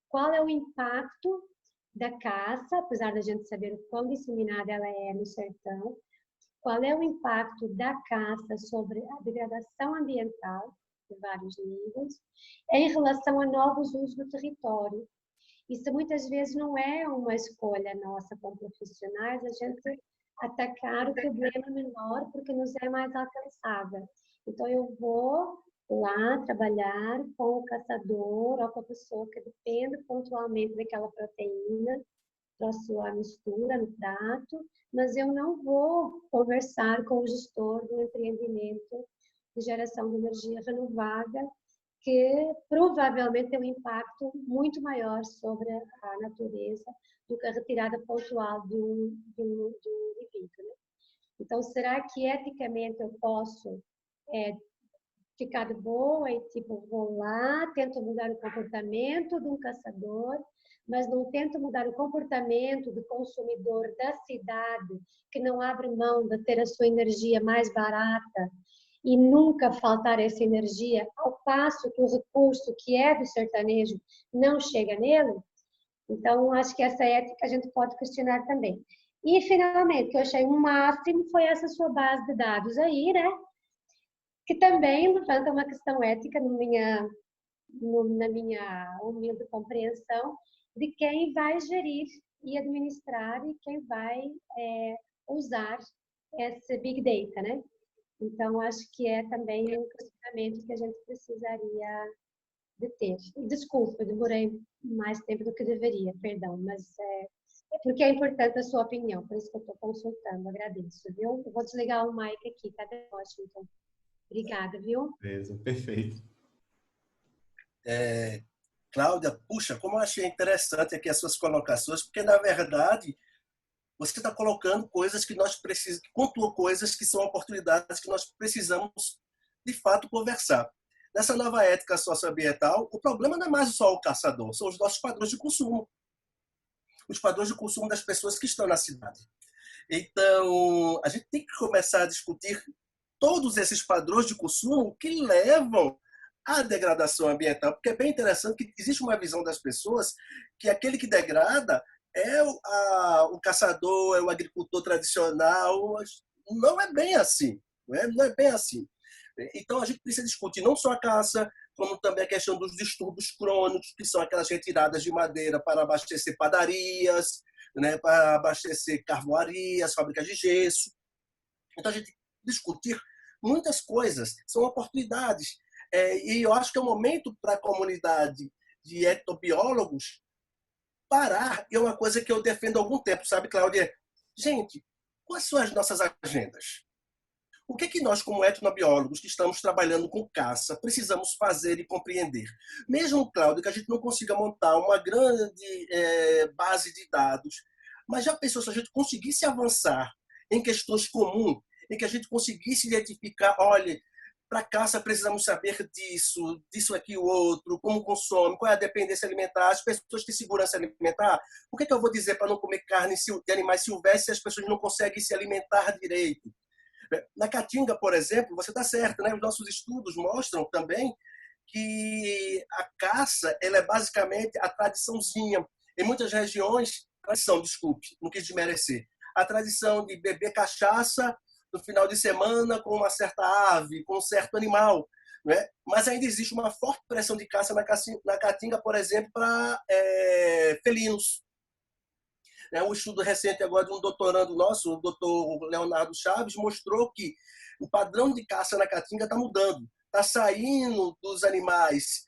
Speaker 6: qual é o impacto da caça, apesar da gente saber o quão disseminada ela é no sertão, qual é o impacto da caça sobre a degradação ambiental, de vários níveis, em relação a novos usos do território. Isso muitas vezes não é uma escolha nossa como profissionais, a gente atacar o problema menor porque nos é mais alcançável. Então, eu vou lá trabalhar com o caçador ou com a pessoa que depende pontualmente daquela proteína para a sua mistura no prato, mas eu não vou conversar com o gestor do empreendimento de geração de energia renovável, que provavelmente tem um impacto muito maior sobre a natureza do que a retirada pontual de um indivíduo, né? Então, será que eticamente eu posso ficar de boa e tipo, vou lá, tento mudar o comportamento de um caçador, mas não tento mudar o comportamento do consumidor da cidade, que não abre mão de ter a sua energia mais barata e nunca faltar essa energia, ao passo que o recurso que é do sertanejo não chega nele? Então, acho que essa ética a gente pode questionar também. E, finalmente, que eu achei um máximo foi essa sua base de dados aí, né? Que também levanta uma questão ética na minha humilde compreensão de quem vai gerir e administrar e quem vai usar esse Big Data, né? Então, acho que é também um questionamento que a gente precisaria de ter. Desculpa, demorei mais tempo do que deveria, perdão, mas é porque é importante a sua opinião, por isso que eu estou consultando, agradeço, viu? Eu vou desligar o mic aqui, tá, Washington? Obrigada, viu?
Speaker 2: Beleza, perfeito.
Speaker 3: Cláudia, puxa, como eu achei interessante aqui as suas colocações, porque, na verdade, você está colocando coisas que nós precisamos, pontuou coisas que são oportunidades que nós precisamos, de fato, conversar. Nessa nova ética socioambiental, o problema não é mais só o caçador, são os nossos padrões de consumo. Os padrões de consumo das pessoas que estão na cidade. Então, a gente tem que começar a discutir todos esses padrões de consumo que levam à degradação ambiental, porque é bem interessante que existe uma visão das pessoas que aquele que degrada é o caçador, é o agricultor tradicional. Não é bem assim. Não é bem assim. Então, a gente precisa discutir não só a caça, como também a questão dos distúrbios crônicos, que são aquelas retiradas de madeira para abastecer padarias, né, para abastecer carvoarias, fábricas de gesso. Então, a gente discutir muitas coisas, são oportunidades. E eu acho que é o momento para a comunidade de etnobiólogos parar, e é uma coisa que eu defendo há algum tempo, sabe, Cláudia? Gente, quais são as nossas agendas? O que é que nós, como etnobiólogos que estamos trabalhando com caça, precisamos fazer e compreender? Mesmo, Cláudio, que a gente não consiga montar uma grande base de dados, mas já pensou se a gente conseguisse avançar em questões comuns, em que a gente conseguisse identificar, olha, para caça precisamos saber disso, disso aqui o outro, como consome, qual é a dependência alimentar, as pessoas têm segurança alimentar. O que é que eu vou dizer para não comer carne de animais silvestres se as pessoas não conseguem se alimentar direito? Na Caatinga, por exemplo, você está certo, né? Os nossos estudos mostram também que a caça ela é basicamente a tradiçãozinha. Em muitas regiões, tradição, desculpe, não quis desmerecer, a tradição de beber cachaça no final de semana com uma certa ave, com um certo animal. Né? Mas ainda existe uma forte pressão de caça na Caatinga, por exemplo, para felinos. Um estudo recente agora de um doutorando nosso, o doutor Leonardo Chaves, mostrou que o padrão de caça na Caatinga está mudando. Está saindo dos animais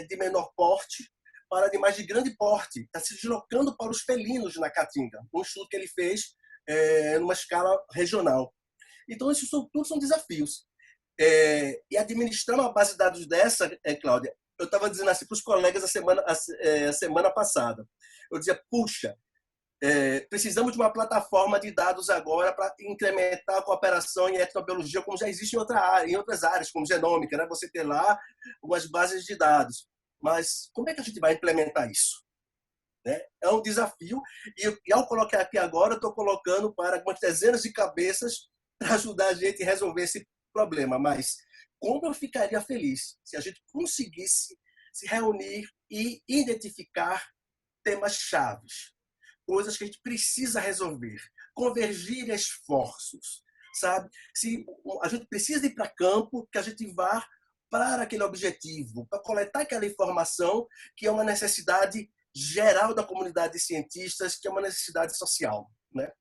Speaker 3: de menor porte para animais de grande porte. Está se deslocando para os felinos na Caatinga. Um estudo que ele fez numa escala regional. Então, isso tudo são desafios. E administrar uma base de dados dessa, Cláudia, eu estava dizendo assim para os colegas a semana passada. Eu dizia, puxa, precisamos de uma plataforma de dados agora para incrementar a cooperação em etnobiologia, como já existe em outras áreas, como genômica, né? Você ter lá algumas bases de dados. Mas como é que a gente vai implementar isso? Né? É um desafio, e ao colocar aqui agora, eu estou colocando para algumas dezenas de cabeças para ajudar a gente a resolver esse problema. Mas como eu ficaria feliz se a gente conseguisse se reunir e identificar temas chaves, coisas que a gente precisa resolver, convergir esforços, sabe? Se a gente precisa ir para campo, que a gente vá para aquele objetivo, para coletar aquela informação que é uma necessidade geral da comunidade de cientistas, que é uma necessidade social, né?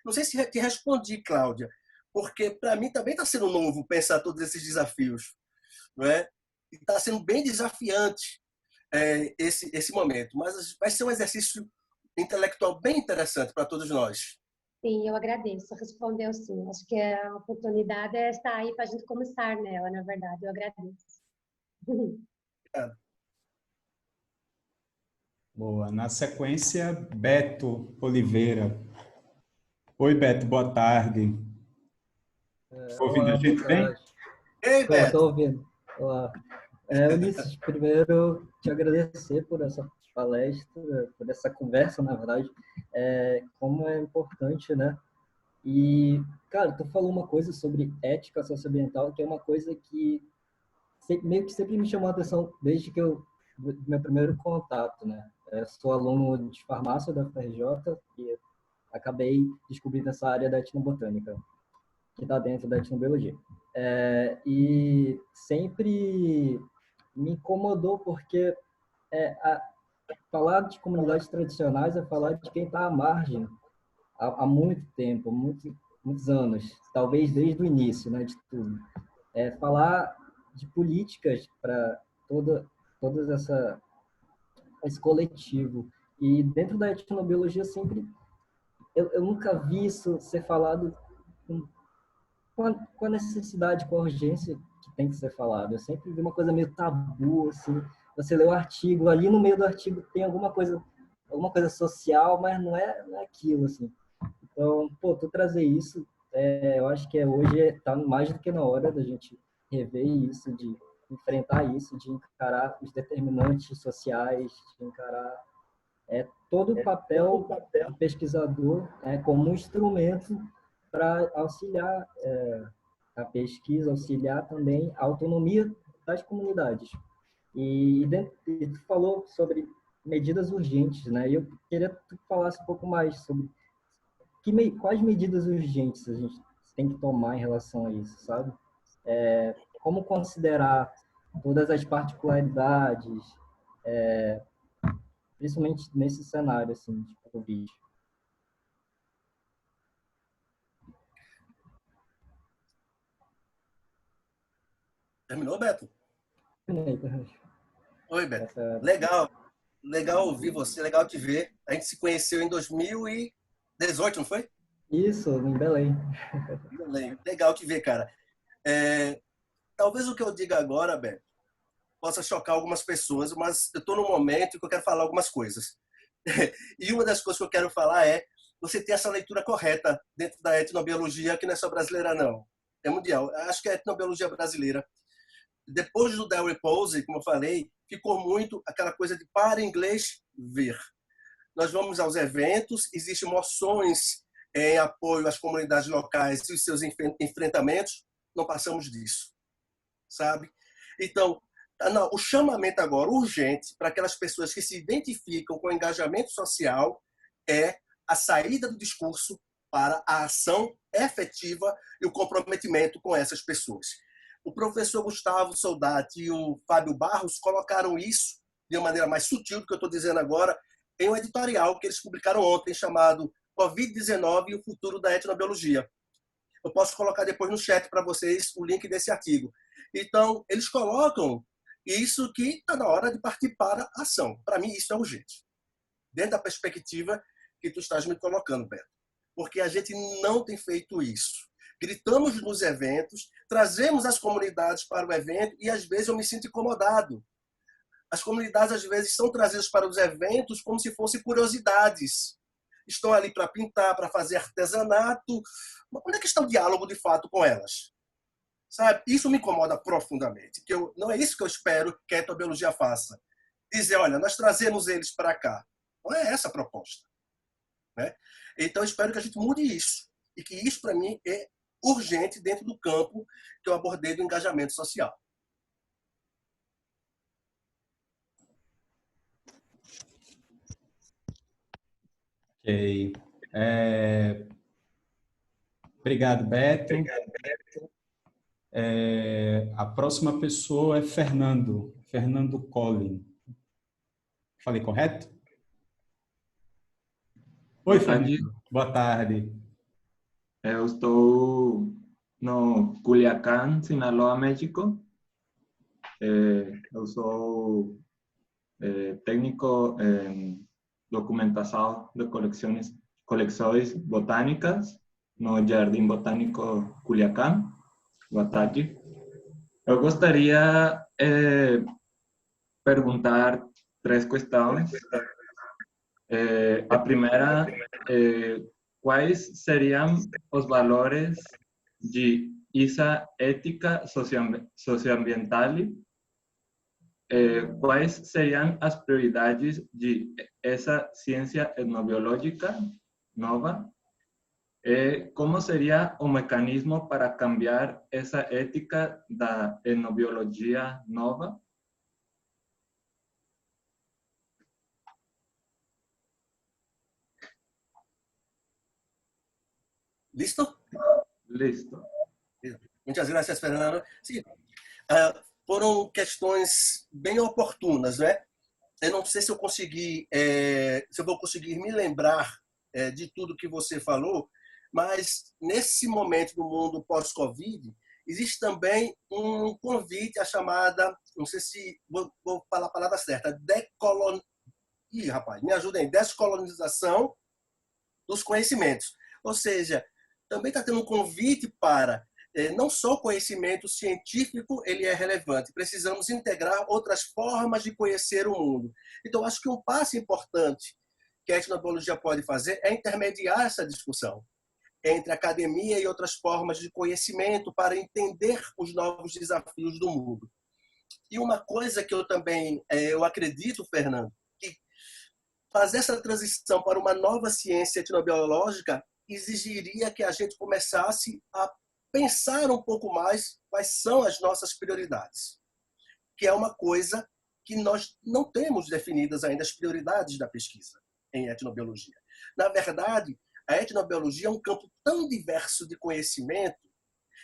Speaker 3: Não sei se te respondi, Cláudia, porque para mim também está sendo novo pensar todos esses desafios, não é? Está sendo bem desafiante esse momento, mas vai ser um exercício intelectual bem interessante para todos nós.
Speaker 6: Sim, eu agradeço. Respondeu sim. Acho que a oportunidade está aí para a gente começar nela, na verdade. Eu agradeço.
Speaker 2: Boa. Na sequência, Beto Oliveira. Oi, Beto, boa tarde. Ouvindo a gente bem?
Speaker 3: Ei, Beto.
Speaker 7: Estou ouvindo. Olá. Ulisses, primeiro, te agradecer por essa palestra, por essa conversa, na verdade, como é importante, né? E, cara, tu falou uma coisa sobre ética socioambiental, que é uma coisa que meio que sempre me chamou a atenção desde que do meu primeiro contato, né? Sou aluno de farmácia da FRJ e acabei descobrindo essa área da etnobotânica, que está dentro da etnobiologia. E sempre me incomodou porque falar de comunidades tradicionais é falar de quem está à margem há muito tempo, muitos anos, talvez desde o início, né, de tudo. Falar de políticas para todas esse coletivo. E dentro da etnobiologia sempre eu nunca vi isso ser falado com a necessidade, com a urgência que tem que ser falado. Eu sempre vi uma coisa meio tabu, assim. Você lê o artigo, ali no meio do artigo tem alguma coisa social, mas não é aquilo, assim. Então, pô, tu trazer isso, eu acho que hoje está mais do que na hora da gente rever isso, de enfrentar isso, de encarar os determinantes sociais, de encarar todo o papel do pesquisador como um instrumento para auxiliar a pesquisa, auxiliar também a autonomia das comunidades. E tu falou sobre medidas urgentes, né? E eu queria que tu falasse um pouco mais sobre quais medidas urgentes a gente tem que tomar em relação a isso, sabe? Como considerar todas as particularidades, principalmente nesse cenário assim, de Covid.
Speaker 3: Terminou, Beto? Oi, Beto.
Speaker 7: Essa...
Speaker 3: Legal ouvir você, legal te ver. A gente se conheceu em 2018, não foi?
Speaker 7: Isso, em Belém.
Speaker 3: Legal te ver, cara. Talvez o que eu diga agora, Beto, possa chocar algumas pessoas, mas eu estou num momento que eu quero falar algumas coisas. E uma das coisas que eu quero falar é você ter essa leitura correta dentro da etnobiologia, que não é só brasileira, não. É mundial. Acho que é a etnobiologia brasileira. Depois do Del Repose, como eu falei, ficou muito aquela coisa de para inglês ver. Nós vamos aos eventos, existem moções em apoio às comunidades locais e os seus enfrentamentos, não passamos disso, sabe? Então, o chamamento agora urgente para aquelas pessoas que se identificam com o engajamento social é a saída do discurso para a ação efetiva e o comprometimento com essas pessoas. O professor Gustavo Soldati e o Fábio Barros colocaram isso de uma maneira mais sutil do que eu estou dizendo agora em um editorial que eles publicaram ontem chamado Covid-19 e o futuro da etnobiologia. Eu posso colocar depois no chat para vocês o link desse artigo. Então, eles colocam isso que está na hora de partir para a ação. Para mim, isso é urgente. Dentro da perspectiva que tu estás me colocando, Beto. Porque a gente não tem feito isso. Gritamos nos eventos, trazemos as comunidades para o evento e, às vezes, eu me sinto incomodado. As comunidades, às vezes, são trazidas para os eventos como se fossem curiosidades. Estão ali para pintar, para fazer artesanato. Mas onde é que está o diálogo, de fato, com elas? Sabe? Isso me incomoda profundamente. Não é isso que eu espero que a etnobiologia faça. Dizer, olha, nós trazemos eles para cá. Não é essa a proposta. Né? Então, eu espero que a gente mude isso. E que isso, para mim, é urgente dentro do campo que eu abordei do engajamento social.
Speaker 2: Ok. Obrigado, Beto. A próxima pessoa é Fernando Collin. Falei correto? Oi, Fernando. Boa tarde.
Speaker 8: Eu estou no Culiacán, Sinaloa, México. Eu sou técnico em documentação de coleções botânicas no Jardim Botânico Culiacán. Boa tarde. Eu gostaria de perguntar 3 questões. A primeira, quais seriam os valores de essa ética socioambiental? Quais seriam as prioridades de essa ciência etnobiológica nova? Como seria o mecanismo para cambiar essa ética da etnobiologia nova?
Speaker 3: Listo?
Speaker 8: Listo.
Speaker 3: Muitas graças, Fernando. Sim, foram questões bem oportunas, né? Eu não sei se eu vou conseguir me lembrar de tudo que você falou, mas nesse momento do mundo pós-Covid, existe também um convite à chamada, não sei se vou falar a palavra certa, rapaz, me ajudem, descolonização dos conhecimentos. Ou seja, também está tendo um convite para Não só o conhecimento científico ele é relevante, precisamos integrar outras formas de conhecer o mundo. Então, acho que um passo importante que a etnobiologia pode fazer é intermediar essa discussão entre a academia e outras formas de conhecimento para entender os novos desafios do mundo. E uma coisa que eu também eu acredito, Fernando, que fazer essa transição para uma nova ciência etnobiológica exigiria que a gente começasse a pensar um pouco mais quais são as nossas prioridades, que é uma coisa que nós não temos definidas ainda, as prioridades da pesquisa em etnobiologia. Na verdade, a etnobiologia é um campo tão diverso de conhecimento,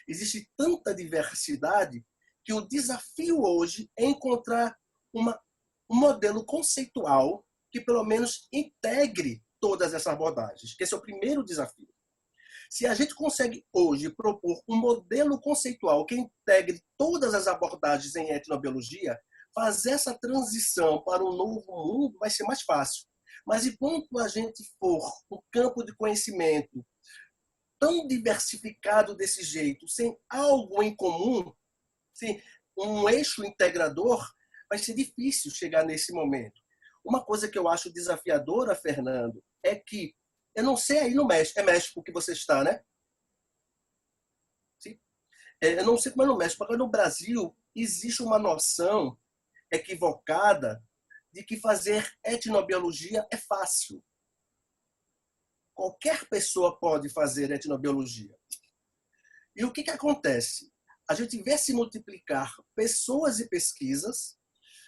Speaker 3: existe tanta diversidade, que o desafio hoje é encontrar um modelo conceitual que pelo menos integre todas essas abordagens, que esse é o primeiro desafio. Se a gente consegue hoje propor um modelo conceitual que integre todas as abordagens em etnobiologia, fazer essa transição para um novo mundo vai ser mais fácil. Mas enquanto a gente for um campo de conhecimento tão diversificado desse jeito, sem algo em comum, sem um eixo integrador, vai ser difícil chegar nesse momento. Uma coisa que eu acho desafiadora, Fernando, é que eu não sei aí no México, é México que você está, né? Sim? Eu não sei como é no México, mas no Brasil existe uma noção equivocada de que fazer etnobiologia é fácil. Qualquer pessoa pode fazer etnobiologia. E o que acontece? A gente vê se multiplicar pessoas e pesquisas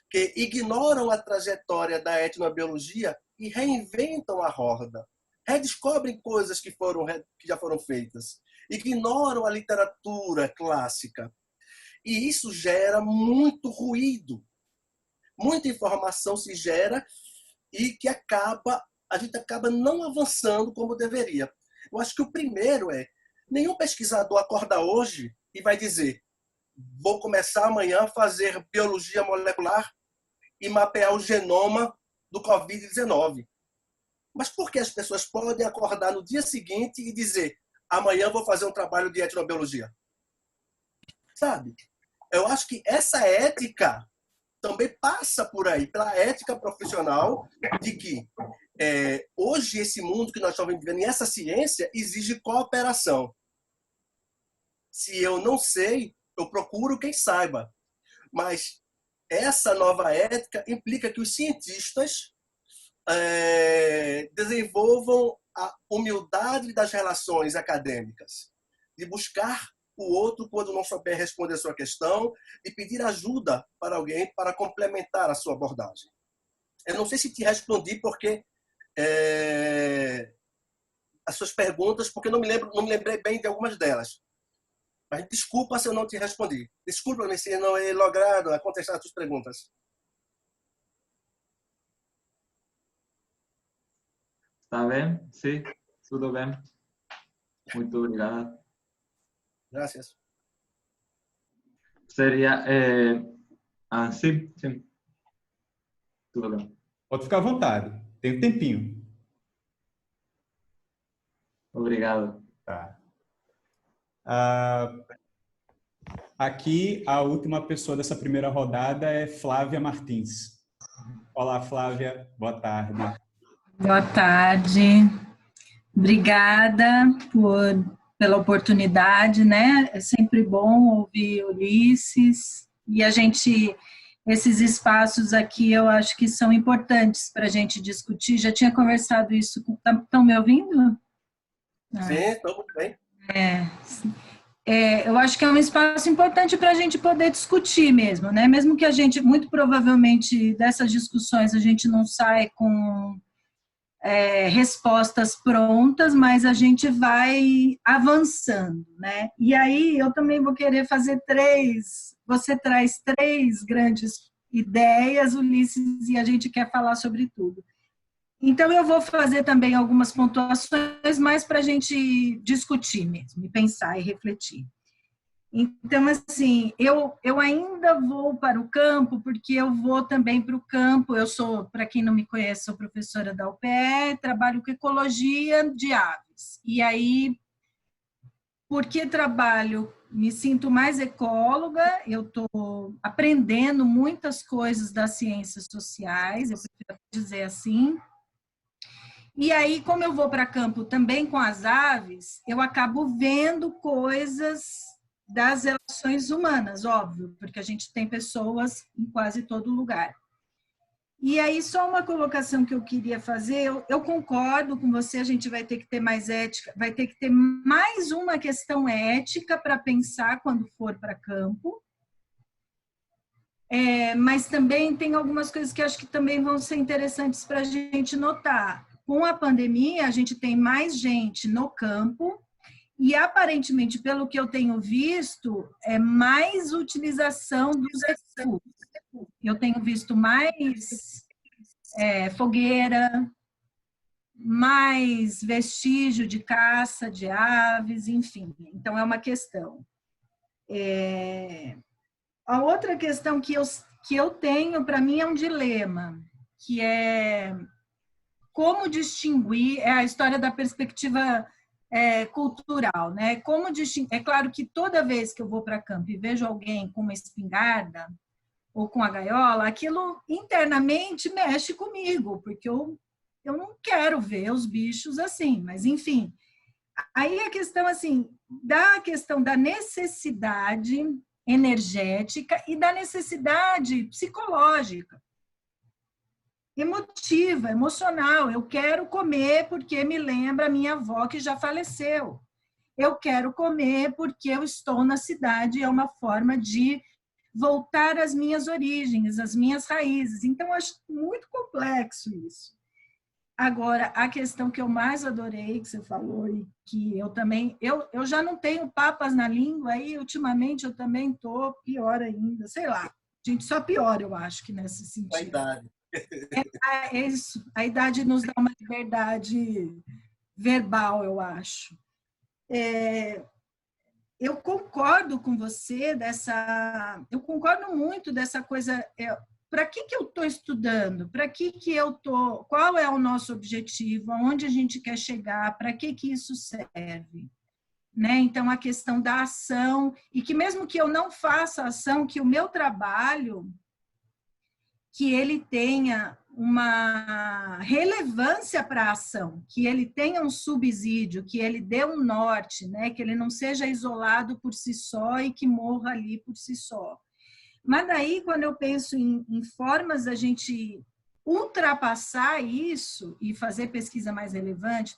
Speaker 3: que ignoram a trajetória da etnobiologia e reinventam a roda. Redescobrem coisas que já foram feitas, ignoram a literatura clássica. E isso gera muito ruído. Muita informação se gera e que a gente acaba não avançando como deveria. Eu acho que o primeiro nenhum pesquisador acorda hoje e vai dizer: vou começar amanhã a fazer biologia molecular e mapear o genoma do Covid-19. Mas por que as pessoas podem acordar no dia seguinte e dizer: amanhã vou fazer um trabalho de etnobiologia? Sabe? Eu acho que essa ética também passa por aí, pela ética profissional, de que hoje esse mundo que nós estamos vivendo, e essa ciência, exige cooperação. Se eu não sei, eu procuro quem saiba. Mas essa nova ética implica que os cientistas desenvolvam a humildade das relações acadêmicas, de buscar o outro quando não souber responder a sua questão e pedir ajuda para alguém para complementar a sua abordagem. Eu não sei se te respondi porque as suas perguntas, porque não me lembrei bem de algumas delas. Mas desculpa se eu não te respondi. Desculpa-me se não he logrado contestar as suas perguntas.
Speaker 8: Está bem? Sim, tudo bem. Muito obrigado.
Speaker 3: Graças.
Speaker 8: Seria... sim, sim. Tudo bem.
Speaker 2: Pode ficar à vontade. Tem um tempinho.
Speaker 8: Obrigado.
Speaker 2: Tá. Aqui, a última pessoa dessa primeira rodada é Flávia Martins. Olá, Flávia. Boa tarde.
Speaker 9: Boa tarde. Obrigada pela oportunidade, né? É sempre bom ouvir Ulisses. E esses espaços aqui, eu acho que são importantes para a gente discutir. Já tinha conversado isso. Estão me ouvindo?
Speaker 3: Sim, estou muito bem.
Speaker 9: Eu acho que é um espaço importante para a gente poder discutir mesmo, né? Mesmo que a gente, muito provavelmente, dessas discussões, a gente não sai com respostas prontas, mas a gente vai avançando, né? E aí eu também vou querer fazer você traz 3 grandes ideias, Ulisses, e a gente quer falar sobre tudo. Então, eu vou fazer também algumas pontuações mais para a gente discutir mesmo, e pensar e refletir. Então, assim, eu ainda vou para o campo, porque eu vou também para o campo. Eu sou, para quem não me conhece, sou professora da UPE, trabalho com ecologia de aves. E aí, por que trabalho me sinto mais ecóloga, eu estou aprendendo muitas coisas das ciências sociais, eu prefiro dizer assim. E aí, como eu vou para campo também com as aves, eu acabo vendo coisas das relações humanas, óbvio, porque a gente tem pessoas em quase todo lugar. E aí, só uma colocação que eu queria fazer, eu concordo com você, a gente vai ter que ter mais ética, vai ter que ter mais uma questão ética para pensar quando for para campo, mas também tem algumas coisas que acho que também vão ser interessantes para a gente notar. Com a pandemia, a gente tem mais gente no campo e, aparentemente, pelo que eu tenho visto, é mais utilização dos recursos. Eu tenho visto mais fogueira, mais vestígio de caça de aves, enfim. Então, é uma questão. A outra questão que eu tenho, para mim, é um dilema, que é como distinguir, é a história da perspectiva cultural, né? Como distinguir, é claro que toda vez que eu vou para campo e vejo alguém com uma espingarda ou com a gaiola, aquilo internamente mexe comigo, porque eu não quero ver os bichos assim, mas enfim. Aí a questão assim, da questão da necessidade energética e da necessidade psicológica, emotiva, emocional. Eu quero comer porque me lembra a minha avó que já faleceu. Eu quero comer porque eu estou na cidade, é uma forma de voltar às minhas origens, às minhas raízes. Então, eu acho muito complexo isso. Agora, a questão que eu mais adorei, que você falou, e que eu também... Eu já não tenho papas na língua, e ultimamente eu também estou pior ainda. Sei lá, a gente só piora, eu acho, que nesse sentido.
Speaker 3: A idade.
Speaker 9: É isso. A idade nos dá uma liberdade verbal, eu acho. Eu concordo com você eu concordo muito dessa coisa. Para que eu estou estudando? Para que eu estou? Qual é o nosso objetivo? Aonde a gente quer chegar? Para que isso serve? Né? Então, a questão da ação, e que mesmo que eu não faça ação, que o meu trabalho, que ele tenha uma relevância para a ação, que ele tenha um subsídio, que ele dê um norte, né? Que ele não seja isolado por si só e que morra ali por si só. Mas daí, quando eu penso em formas da gente ultrapassar isso e fazer pesquisa mais relevante,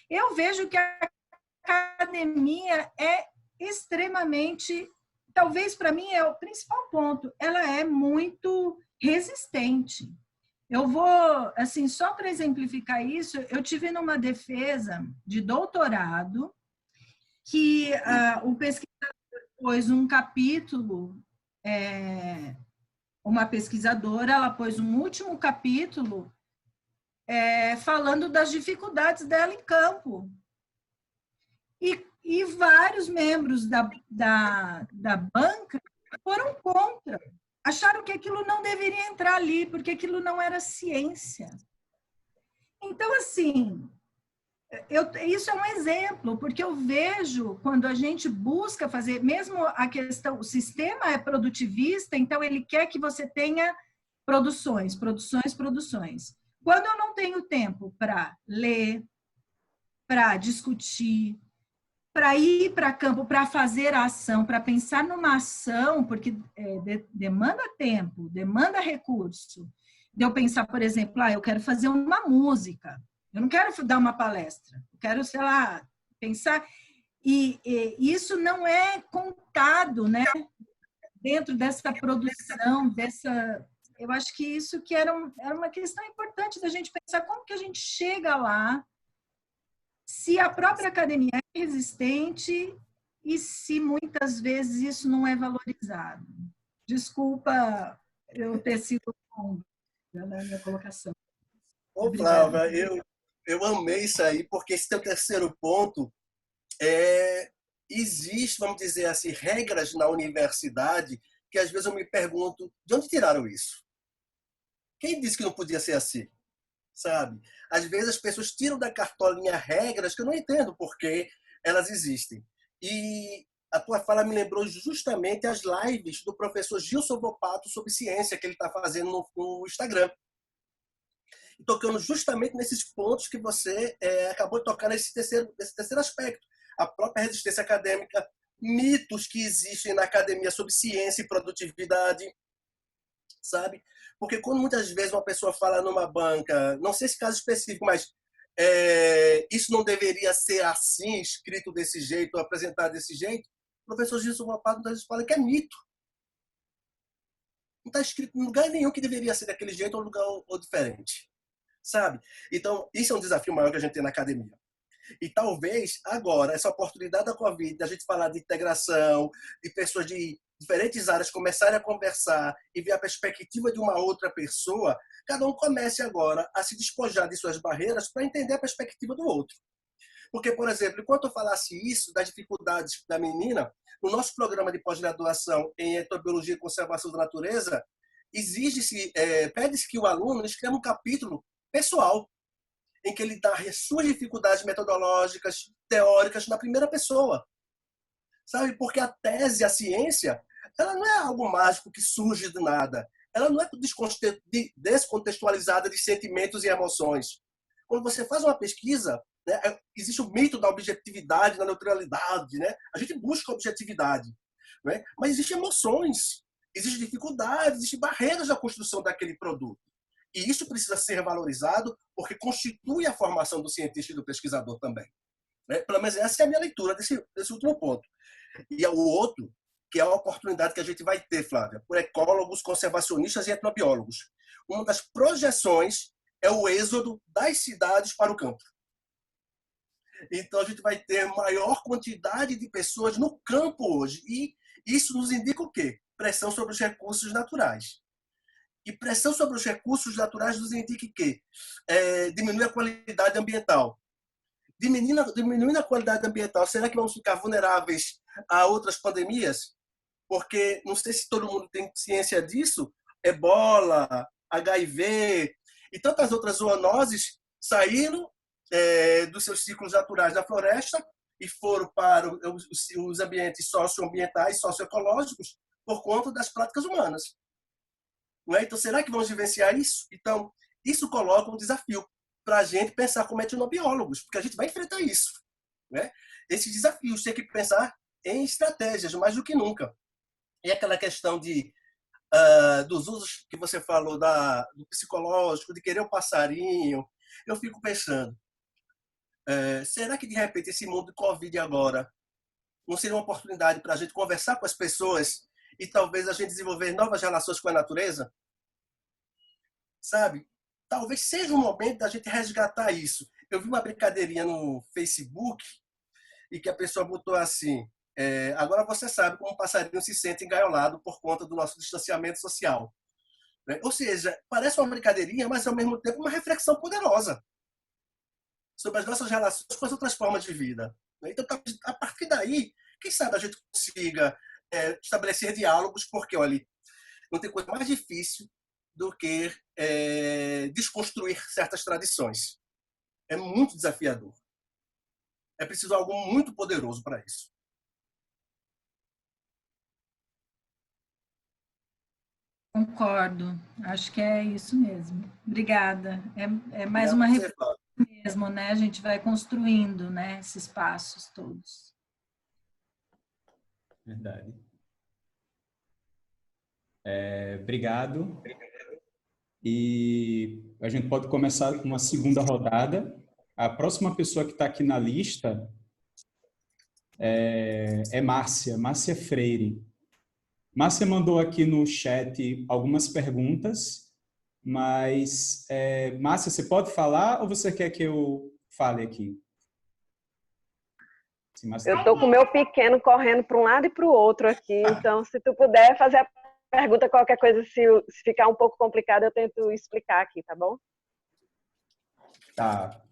Speaker 9: eu vejo que a academia é extremamente, talvez para mim é o principal ponto, ela é muito resistente. Eu vou, assim, só para exemplificar isso, eu tive numa defesa de doutorado que o pesquisador pôs um capítulo, uma pesquisadora, ela pôs um último capítulo falando das dificuldades dela em campo. E vários membros da banca foram contra. Acharam que aquilo não deveria entrar ali, porque aquilo não era ciência. Então, assim, isso é um exemplo, porque eu vejo quando a gente busca fazer, mesmo a questão, o sistema é produtivista, então ele quer que você tenha produções. Quando eu não tenho tempo para ler, para discutir, para ir para campo, para fazer a ação, para pensar numa ação, porque demanda tempo, demanda recurso. De eu pensar, por exemplo, eu quero fazer uma música, eu não quero dar uma palestra, eu quero, sei lá, pensar. E isso não é contado, né, dentro dessa produção, eu acho que isso que era uma questão importante da gente pensar como que a gente chega lá, se a própria academia é resistente e se muitas vezes isso não é valorizado. Desculpa eu ter sido longa na minha colocação.
Speaker 3: Ô, Flávia, eu amei isso aí, porque esse teu terceiro ponto existe, vamos dizer assim, regras na universidade que às vezes eu me pergunto, de onde tiraram isso? Quem disse que não podia ser assim? Sabe? Às vezes as pessoas tiram da cartolinha regras que eu não entendo porque elas existem. E a tua fala me lembrou justamente as lives do professor Gilson Volpato sobre ciência que ele está fazendo no Instagram. E tocando justamente nesses pontos que você acabou de tocar nesse terceiro aspecto. A própria resistência acadêmica, mitos que existem na academia sobre ciência e produtividade, sabe? Porque quando muitas vezes uma pessoa fala numa banca, não sei esse caso específico, mas isso não deveria ser assim, escrito desse jeito, apresentado desse jeito, o professor Gilson Volpato muitas vezes fala que é mito. Não está escrito em lugar nenhum que deveria ser daquele jeito ou lugar ou diferente, sabe? Então, isso é um desafio maior que a gente tem na academia. E talvez agora, essa oportunidade da Covid, da gente falar de integração, de pessoas de diferentes áreas começarem a conversar e ver a perspectiva de uma outra pessoa, cada um comece agora a se despojar de suas barreiras para entender a perspectiva do outro. Porque, por exemplo, enquanto eu falasse isso, das dificuldades da menina, no nosso programa de pós-graduação em Etnobiologia e Conservação da Natureza, pede-se que o aluno escreva um capítulo pessoal, em que ele dá suas dificuldades metodológicas, teóricas, na primeira pessoa. Sabe? Porque a tese, a ciência, ela não é algo mágico que surge de nada. Ela não é descontextualizada de sentimentos e emoções. Quando você faz uma pesquisa, né, existe o mito da objetividade, da neutralidade. Né? A gente busca objetividade. Né? Mas existem emoções, existem dificuldades, existem barreiras na construção daquele produto. E isso precisa ser valorizado porque constitui a formação do cientista e do pesquisador também. Né? Pelo menos essa é a minha leitura desse último ponto. E o outro, que é a oportunidade que a gente vai ter, Flávia, por ecólogos, conservacionistas e etnobiólogos. Uma das projeções é o êxodo das cidades para o campo. Então, a gente vai ter maior quantidade de pessoas no campo hoje. E isso nos indica o quê? Pressão sobre os recursos naturais. E pressão sobre os recursos naturais nos indica que diminui a qualidade ambiental. Diminuindo a qualidade ambiental, será que vamos ficar vulneráveis a outras pandemias? Porque, não sei se todo mundo tem ciência disso, Ebola, HIV e tantas outras zoonoses saíram dos seus ciclos naturais da floresta e foram para os ambientes socioambientais, socioecológicos, por conta das práticas humanas. Então, será que vamos vivenciar isso? Então, isso coloca um desafio para a gente pensar como etnobiólogos, porque a gente vai enfrentar isso. Né? Esses desafios, tem que pensar em estratégias, mais do que nunca. E aquela questão dos usos que você falou, do psicológico, de querer o passarinho, eu fico pensando, será que, de repente, esse mundo de Covid agora não seria uma oportunidade para a gente conversar com as pessoas e talvez a gente desenvolver novas relações com a natureza? Sabe? Talvez seja um momento da gente resgatar isso. Eu vi uma brincadeirinha no Facebook e que a pessoa botou assim, agora você sabe como um passarinho se sente engaiolado por conta do nosso distanciamento social. Né? Ou seja, parece uma brincadeirinha, mas ao mesmo tempo uma reflexão poderosa sobre as nossas relações com as outras formas de vida. Então, a partir daí, quem sabe a gente consiga estabelecer diálogos, porque, olha, não tem coisa mais difícil do que desconstruir certas tradições. É muito desafiador. É preciso algo muito poderoso para isso.
Speaker 9: Concordo. Acho que é isso mesmo. Obrigada. É mais uma reflexão mesmo, né? A gente vai construindo, né, esses passos todos.
Speaker 2: Verdade. Obrigado. E a gente pode começar uma segunda rodada. A próxima pessoa que está aqui na lista é Márcia Freire. Márcia mandou aqui no chat algumas perguntas, mas, Márcia, você pode falar ou você quer que eu fale aqui?
Speaker 5: Sim, eu estou com o meu pequeno correndo para um lado e para o outro aqui, então se tu puder fazer a pergunta, qualquer coisa, se ficar um pouco complicado, eu tento explicar aqui, tá bom?
Speaker 2: Tá.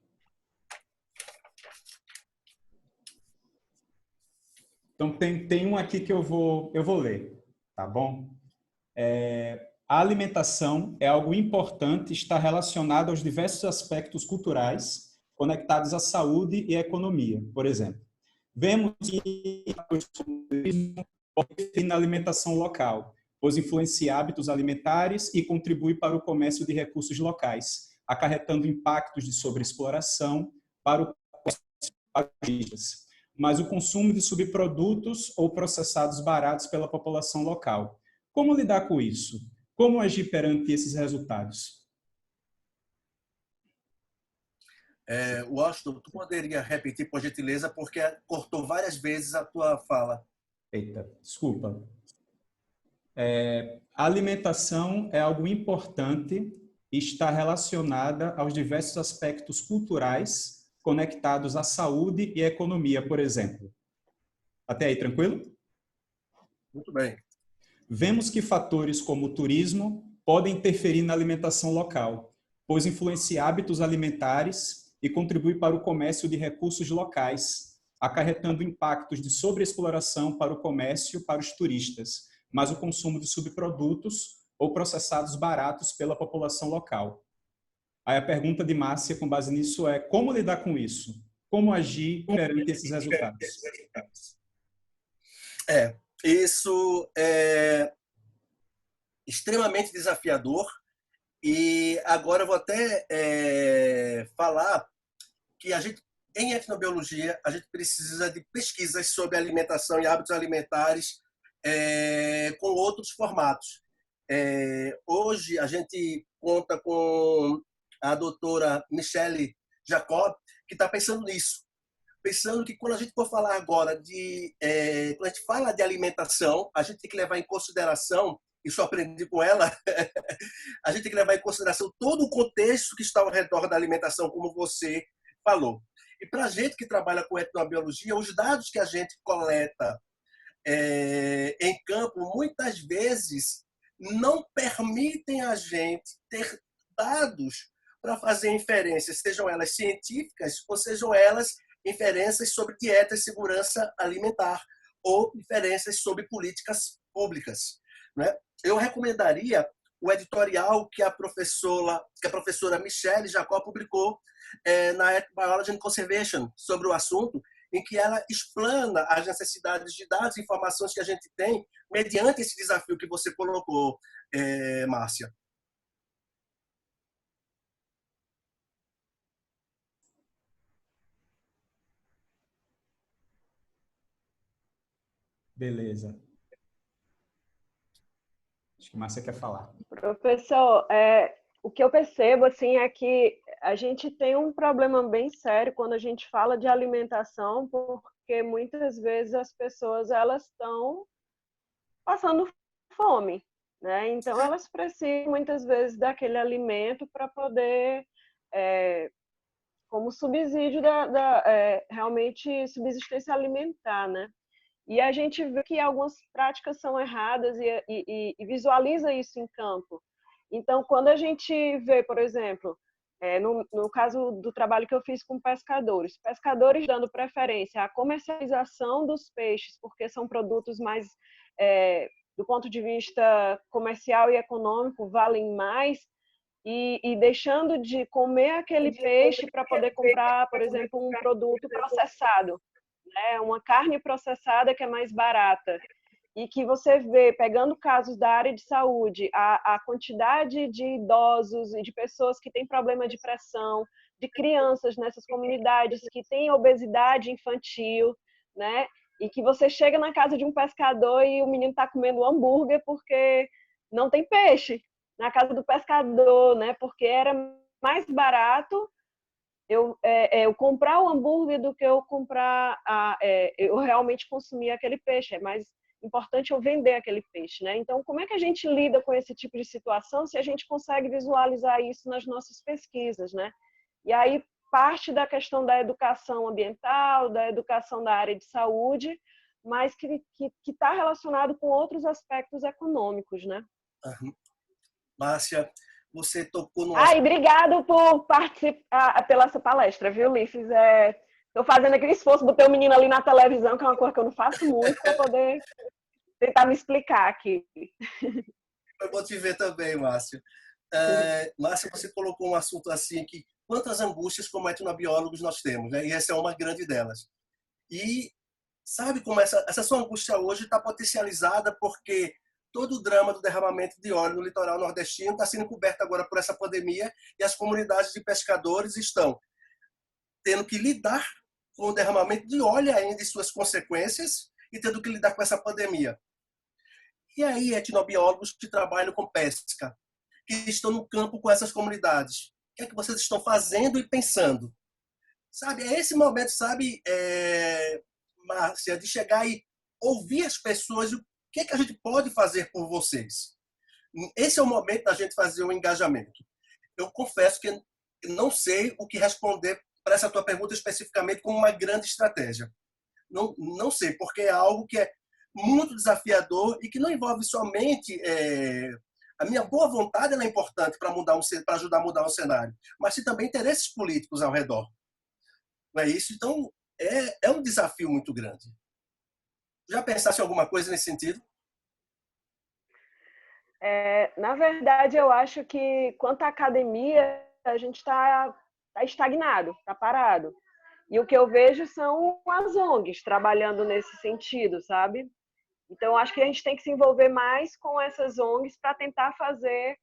Speaker 2: Então, tem um aqui que eu vou ler, tá bom? A alimentação é algo importante, está relacionado aos diversos aspectos culturais conectados à saúde e à economia, por exemplo. Vemos que o turismo pode interferir na alimentação local, pois influencia hábitos alimentares e contribui para o comércio de recursos locais, acarretando impactos de sobreexploração para o turistas, mas o consumo de subprodutos ou processados baratos pela população local. Como lidar com isso? Como agir perante esses resultados?
Speaker 3: Washington, tu poderia repetir, por gentileza, porque cortou várias vezes a tua fala.
Speaker 2: Eita, desculpa. A alimentação é algo importante e está relacionada aos diversos aspectos culturais conectados à saúde e à economia, por exemplo. Até aí, tranquilo?
Speaker 3: Muito bem.
Speaker 2: Vemos que fatores como o turismo podem interferir na alimentação local, pois influencia hábitos alimentares e contribui para o comércio de recursos locais, acarretando impactos de sobreexploração para o comércio para os turistas, mas o consumo de subprodutos ou processados baratos pela população local. Aí a pergunta de Márcia, com base nisso, é como lidar com isso? Como agir perante esses resultados?
Speaker 3: Isso é extremamente desafiador. E agora eu vou até falar que a gente, em etnobiologia, a gente precisa de pesquisas sobre alimentação e hábitos alimentares com outros formatos. Hoje a gente conta com a doutora Michelle Jacob, que está pensando nisso. Pensando que quando a gente for falar agora quando a gente fala de alimentação, a gente tem que levar em consideração, isso eu aprendi com ela, a gente tem que levar em consideração todo o contexto que está ao redor da alimentação, como você falou. E para a gente que trabalha com etnobiologia, os dados que a gente coleta em campo, muitas vezes, não permitem a gente ter dados para fazer inferências, sejam elas científicas ou sejam elas inferências sobre dieta e segurança alimentar ou inferências sobre políticas públicas, né? Eu recomendaria o editorial que a professora Michelle Jacob publicou na Ethnobiology and Conservation sobre o assunto, em que ela explana as necessidades de dados e informações que a gente tem mediante esse desafio que você colocou, Márcia.
Speaker 2: Beleza. Acho que Márcia quer falar.
Speaker 5: Professor, o que eu percebo assim, é que a gente tem um problema bem sério quando a gente fala de alimentação, porque muitas vezes as pessoas elas estão passando fome, né? Então elas precisam muitas vezes daquele alimento para poder, como subsídio realmente subsistência alimentar, né? E a gente vê que algumas práticas são erradas e visualiza isso em campo. Então, quando a gente vê, por exemplo, no caso do trabalho que eu fiz com pescadores dando preferência à comercialização dos peixes, porque são produtos mais, do ponto de vista comercial e econômico, valem mais, e deixando de comer aquele peixe para poder comprar, por exemplo, um produto processado, né? Uma carne processada que é mais barata. E que você vê, pegando casos da área de saúde, a quantidade de idosos e de pessoas que têm problema de pressão, de crianças nessas comunidades que têm obesidade infantil, né? E que você chega na casa de um pescador e o menino está comendo hambúrguer porque não tem peixe na casa do pescador, né? Porque era mais barato eu comprar o hambúrguer do que eu comprar eu realmente consumir aquele peixe. É mais importante eu vender aquele peixe, né? Então, como é que a gente lida com esse tipo de situação se a gente consegue visualizar isso nas nossas pesquisas, né? E aí parte da questão da educação ambiental, da educação da área de saúde, mas que está relacionado com outros aspectos econômicos, né?
Speaker 3: Márcia, você tocou no...
Speaker 5: E obrigado por participar pela sua palestra, viu, Ulisses? Estou fazendo aquele esforço, botei o menino ali na televisão, que é uma coisa que eu não faço muito, para poder tentar me explicar aqui.
Speaker 3: Eu vou te ver também, Márcia. Márcia, você colocou um assunto assim que quantas angústias como etnobiólogos nós temos, né? E essa é uma grande delas. E Sabe como essa sua angústia hoje está potencializada porque todo o drama do derramamento de óleo no litoral nordestino está sendo coberto agora por essa pandemia e as comunidades de pescadores estão tendo que lidar com o derramamento de óleo ainda e suas consequências e tendo que lidar com essa pandemia. E aí, etnobiólogos que trabalham com pesca, que estão no campo com essas comunidades, o que é que vocês estão fazendo e pensando? Sabe, é esse momento, sabe, Márcia, de chegar e ouvir as pessoas e o que é que a gente pode fazer por vocês. Esse é o momento da gente fazer o engajamento. Eu confesso que não sei o que responder para essa tua pergunta especificamente como uma grande estratégia. Não sei, porque é algo que é muito desafiador e que não envolve somente a minha boa vontade, ela é importante para ajudar a mudar o cenário, mas também interesses políticos ao redor. Não é isso? Então, é um desafio muito grande. Já pensasse em alguma coisa nesse sentido?
Speaker 5: Na verdade, eu acho que, quanto à academia, a gente está estagnado, está parado. E o que eu vejo são as ONGs trabalhando nesse sentido, sabe? Então, eu acho que a gente tem que se envolver mais com essas ONGs para tentar fazer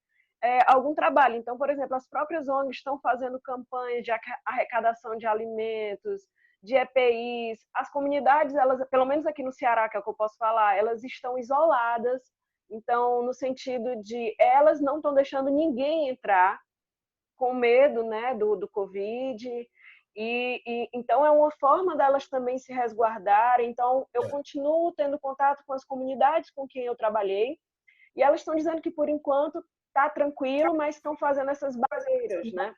Speaker 5: algum trabalho. Então, por exemplo, as próprias ONGs estão fazendo campanhas de arrecadação de alimentos, de EPIs. As comunidades, elas, pelo menos aqui no Ceará, que é o que eu posso falar, elas estão isoladas. Então, no sentido de elas não estão deixando ninguém entrar com medo, né, do Covid. Então, é uma forma delas também se resguardarem. Então, eu continuo tendo contato com as comunidades com quem eu trabalhei, e elas estão dizendo que, por enquanto, está tranquilo, mas estão fazendo essas barreiras, né?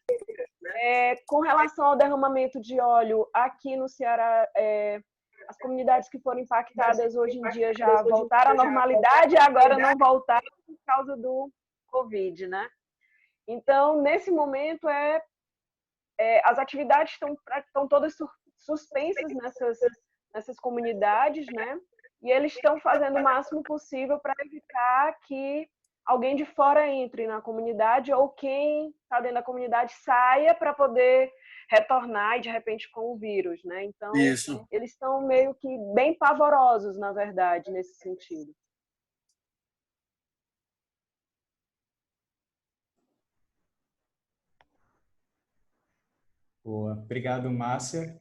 Speaker 5: Com relação ao derramamento de óleo, aqui no Ceará, as comunidades que foram impactadas hoje em dia já voltaram à normalidade, e agora não voltaram por causa do Covid, né? Então, nesse momento, as atividades estão todas suspensas nessas comunidades, né? E eles estão fazendo o máximo possível para evitar que alguém de fora entre na comunidade ou quem está dentro da comunidade saia para poder retornar e, de repente, com o vírus, né? Então, eles estão meio que bem pavorosos, na verdade, nesse sentido.
Speaker 2: Boa. Obrigado, Márcia.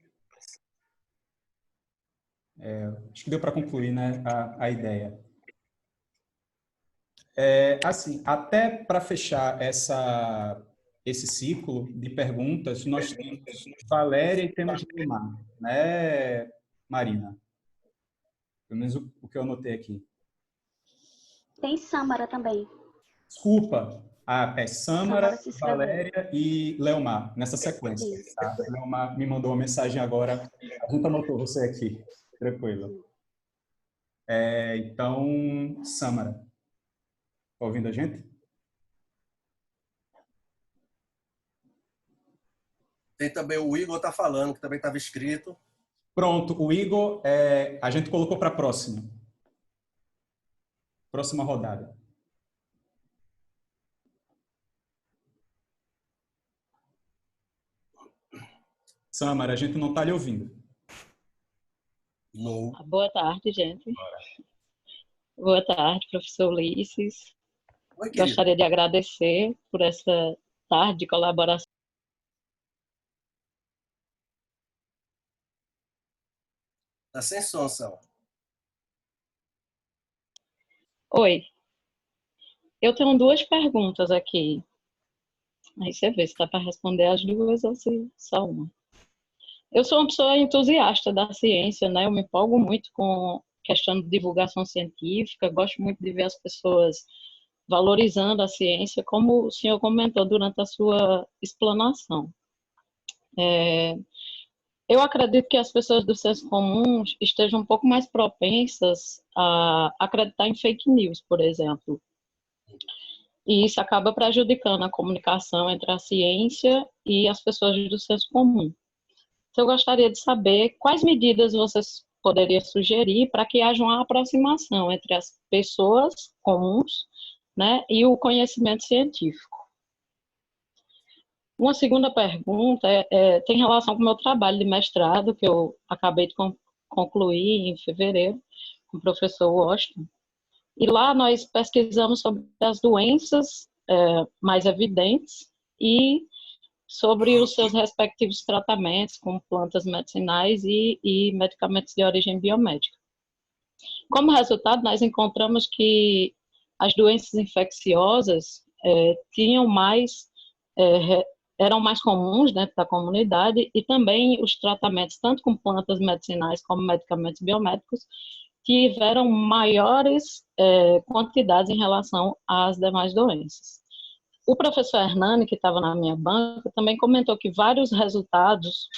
Speaker 2: Acho que deu para concluir, né, a ideia. Assim, até para fechar esse ciclo de perguntas, nós temos Valéria e temos Neymar, né, Marina? Pelo menos o que eu anotei aqui.
Speaker 4: Tem Sâmara também.
Speaker 2: Desculpa. Sâmara, Valéria e Leomar, nessa sequência. Tá? Leomar me mandou uma mensagem agora. A gente anotou você aqui. Tranquilo. Então, Sâmara. Está ouvindo a gente?
Speaker 3: Tem também o Igor está falando, que também estava escrito.
Speaker 2: Pronto, o Igor, a gente colocou para a próxima. Próxima rodada. Sâmara, a gente não está lhe ouvindo.
Speaker 3: Não.
Speaker 10: Boa tarde, gente. Boa tarde, professor Ulisses.
Speaker 3: Oi,
Speaker 10: gostaria de agradecer por essa tarde de colaboração.
Speaker 3: Está sem som, Sâmara.
Speaker 10: Oi. Eu tenho duas perguntas aqui. Aí você vê se dá para responder as duas ou se só uma. Eu sou uma pessoa entusiasta da ciência, né? Eu me empolgo muito com questão de divulgação científica, gosto muito de ver as pessoas valorizando a ciência, como o senhor comentou durante a sua explanação. Eu acredito que as pessoas do senso comum estejam um pouco mais propensas a acreditar em fake news, por exemplo. E isso acaba prejudicando a comunicação entre a ciência e as pessoas do senso comum. Então, eu gostaria de saber quais medidas vocês poderiam sugerir para que haja uma aproximação entre as pessoas comuns, né, e o conhecimento científico. Uma segunda pergunta tem relação com o meu trabalho de mestrado, que eu acabei de concluí em fevereiro com o professor Washington. E lá nós pesquisamos sobre as doenças mais evidentes e sobre os seus respectivos tratamentos com plantas medicinais e medicamentos de origem biomédica. Como resultado, nós encontramos que as doenças infecciosas eram mais comuns dentro da comunidade, e também os tratamentos, tanto com plantas medicinais como medicamentos biomédicos, tiveram maiores quantidades em relação às demais doenças. O professor Hernani, que estava na minha banca, também comentou que vários resultados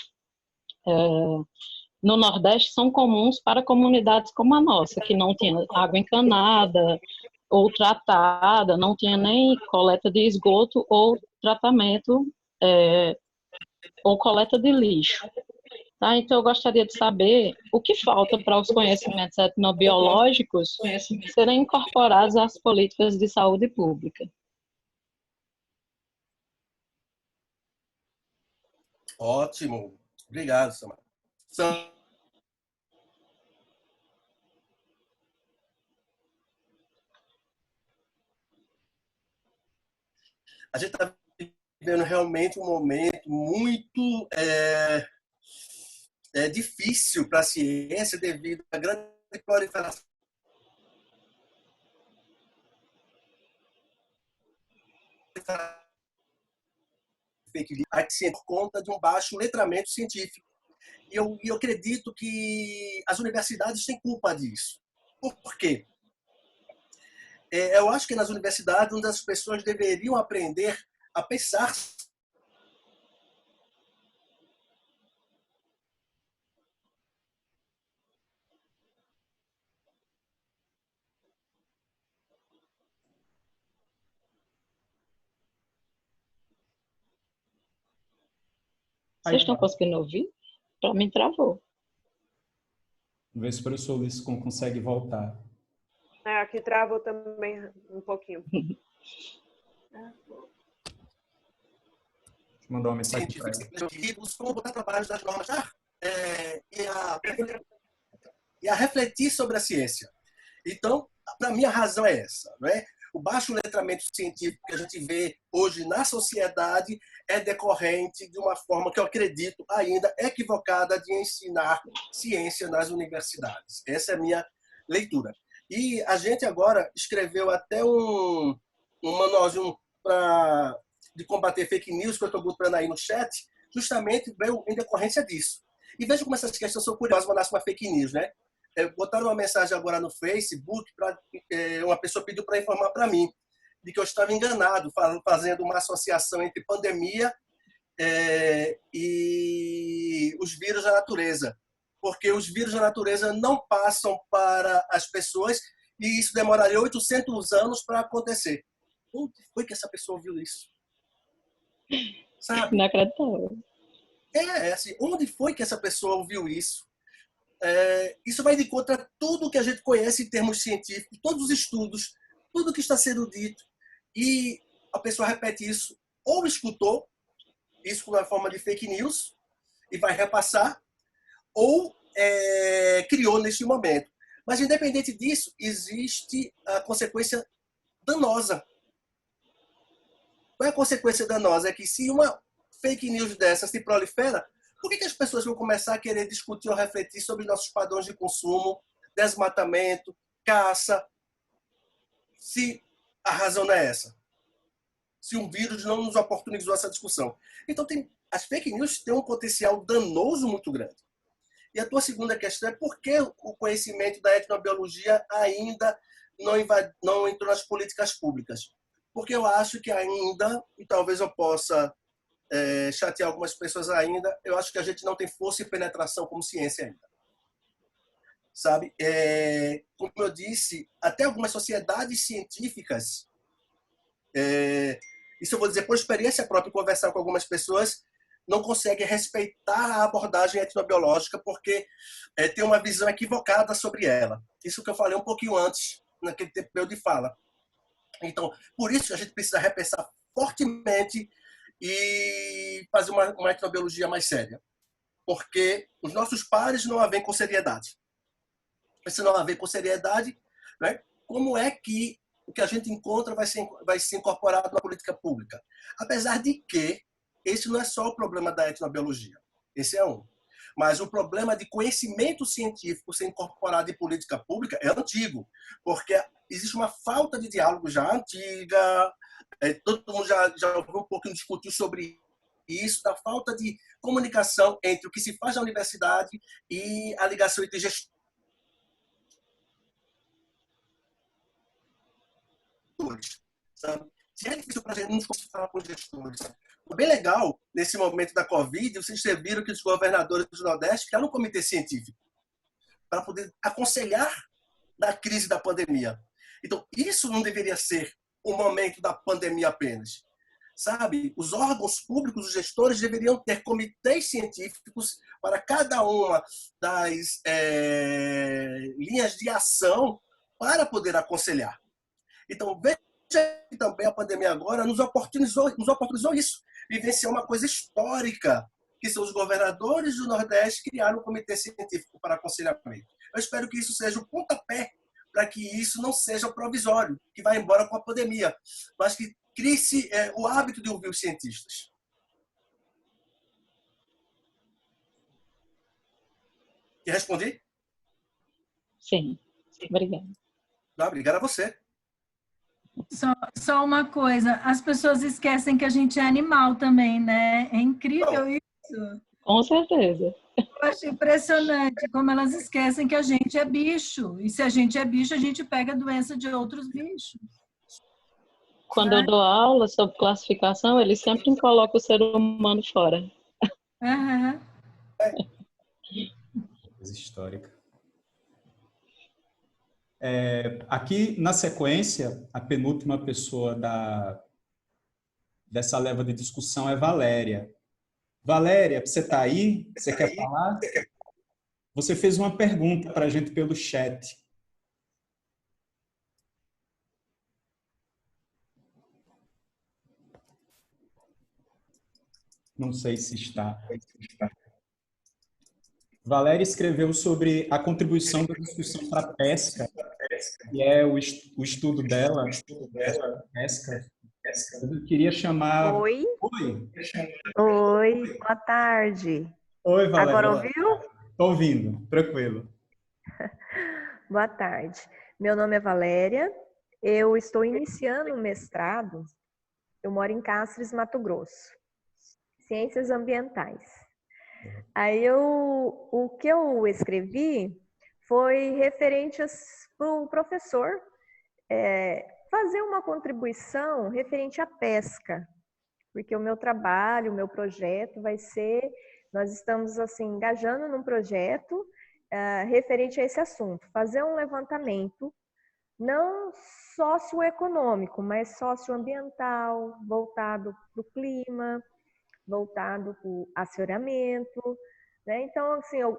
Speaker 10: no Nordeste são comuns para comunidades como a nossa, que não tinha água encanada ou tratada, não tinha nem coleta de esgoto ou tratamento ou coleta de lixo. Tá? Então, eu gostaria de saber o que falta para os conhecimentos etnobiológicos serem incorporados às políticas de saúde pública.
Speaker 3: Ótimo. Obrigado, Samara. A gente está vivendo realmente um momento muito difícil para a ciência devido à grande proliferação por conta de um baixo letramento científico. E eu acredito que as universidades têm culpa disso. Por quê? Eu acho que nas universidades, onde as pessoas deveriam aprender a pensar
Speaker 10: Vocês estão conseguindo ouvir? Para mim, travou.
Speaker 2: Vamos ver se o professor Ulisses consegue voltar.
Speaker 5: Aqui travou também um pouquinho.
Speaker 2: Mandou uma mensagem para
Speaker 3: ele. Como botar trabalhos das normas e a refletir sobre a ciência. Então, para mim, a razão é essa. Não é? O baixo letramento científico que a gente vê hoje na sociedade é decorrente de uma forma que eu acredito ainda equivocada de ensinar ciência nas universidades. Essa é a minha leitura. E a gente agora escreveu até um manualzinho de combater fake news, que eu estou botando aí no chat, justamente veio em decorrência disso. E veja como essas questões são curiosas, mandasse uma fake news, né? Botaram uma mensagem agora no Facebook, uma pessoa pediu para informar para mim de que eu estava enganado, fazendo uma associação entre pandemia e os vírus da natureza. Porque os vírus da natureza não passam para as pessoas e isso demoraria 800 anos para acontecer. Onde foi que essa pessoa ouviu isso? Sabe?
Speaker 10: Não acredito.
Speaker 3: Assim, onde foi que essa pessoa ouviu isso? Isso vai de contra a tudo que a gente conhece em termos científicos, todos os estudos, tudo que está sendo dito. E a pessoa repete isso, ou escutou isso na forma de fake news e vai repassar, ou criou neste momento. Mas, independente disso, existe a consequência danosa. Qual é a consequência danosa? É que se uma fake news dessa se prolifera, por que as pessoas vão começar a querer discutir ou refletir sobre nossos padrões de consumo, desmatamento, caça, se a razão não é essa? Se um vírus não nos oportunizou essa discussão. Então, as fake news têm um potencial danoso muito grande. E a tua segunda questão é por que o conhecimento da etnobiologia ainda não entrou nas políticas públicas? Porque eu acho que ainda, e talvez eu possa chatear algumas pessoas ainda, eu acho que a gente não tem força e penetração como ciência ainda. Sabe? Como eu disse, até algumas sociedades científicas, isso eu vou dizer por experiência própria, conversar com algumas pessoas, não conseguem respeitar a abordagem etnobiológica porque tem uma visão equivocada sobre ela. Isso que eu falei um pouquinho antes, naquele tempo meu de fala. Então, por isso a gente precisa repensar fortemente e fazer uma etnobiologia mais séria. porque os nossos pares não a veem com seriedade. E se não a veem com seriedade, né, como é que o que a gente encontra vai ser incorporado na política pública? Apesar de que esse não é só o problema da etnobiologia. Esse é um. Mas o problema de conhecimento científico ser incorporado em política pública é antigo, porque existe uma falta de diálogo já antiga, todo mundo já ouviu um pouquinho discutir sobre isso, da falta de comunicação entre o que se faz na universidade e a ligação entre gestores. Sabe? Se é difícil para a gente não falar com os gestores. Foi bem legal, nesse momento da Covid, vocês viram que os governadores do Nordeste criaram um comitê científico para poder aconselhar na crise da pandemia. Então, isso não deveria ser o momento da pandemia apenas. Sabe? Os órgãos públicos, os gestores, deveriam ter comitês científicos para cada uma das linhas de ação para poder aconselhar. Então, veja que também a pandemia agora nos oportunizou isso. Vivenciar uma coisa histórica, que são os governadores do Nordeste criaram um comitê científico para aconselhamento. Eu espero que isso seja o pontapé para que isso não seja provisório, que vai embora com a pandemia, mas que crie-se o hábito de ouvir os cientistas. E respondi?
Speaker 10: Sim. Obrigada.
Speaker 3: Obrigado a você.
Speaker 9: Só uma coisa, as pessoas esquecem que a gente é animal também, né? É incrível isso.
Speaker 10: Com certeza.
Speaker 9: Eu acho impressionante como elas esquecem que a gente é bicho. E se a gente é bicho, a gente pega a doença de outros bichos.
Speaker 10: Quando eu dou aula sobre classificação, eles sempre colocam o ser humano fora.
Speaker 9: Uhum.
Speaker 2: Coisa histórica. Aqui, na sequência, a penúltima pessoa dessa leva de discussão é Valéria. Valéria, você está aí? Você quer falar? Você fez uma pergunta para a gente pelo chat. Não sei se está. Valéria escreveu sobre a contribuição da discussão para a pesca, que é o estudo dela, pesca. Eu queria chamar...
Speaker 11: Oi.
Speaker 2: Oi.
Speaker 11: Oi, boa tarde.
Speaker 2: Oi, Valéria.
Speaker 11: Agora ouviu?
Speaker 2: Estou ouvindo, tranquilo.
Speaker 11: Boa tarde. Meu nome é Valéria, eu estou iniciando o mestrado, eu moro em Cáceres, Mato Grosso, Ciências Ambientais. Aí o que eu escrevi foi referente ao professor fazer uma contribuição referente à pesca, porque o meu trabalho, o meu projeto vai ser, nós estamos assim engajando num projeto referente a esse assunto, fazer um levantamento não socioeconômico, mas socioambiental, voltado para o clima, voltado para o assoreamento, né? Então, assim, eu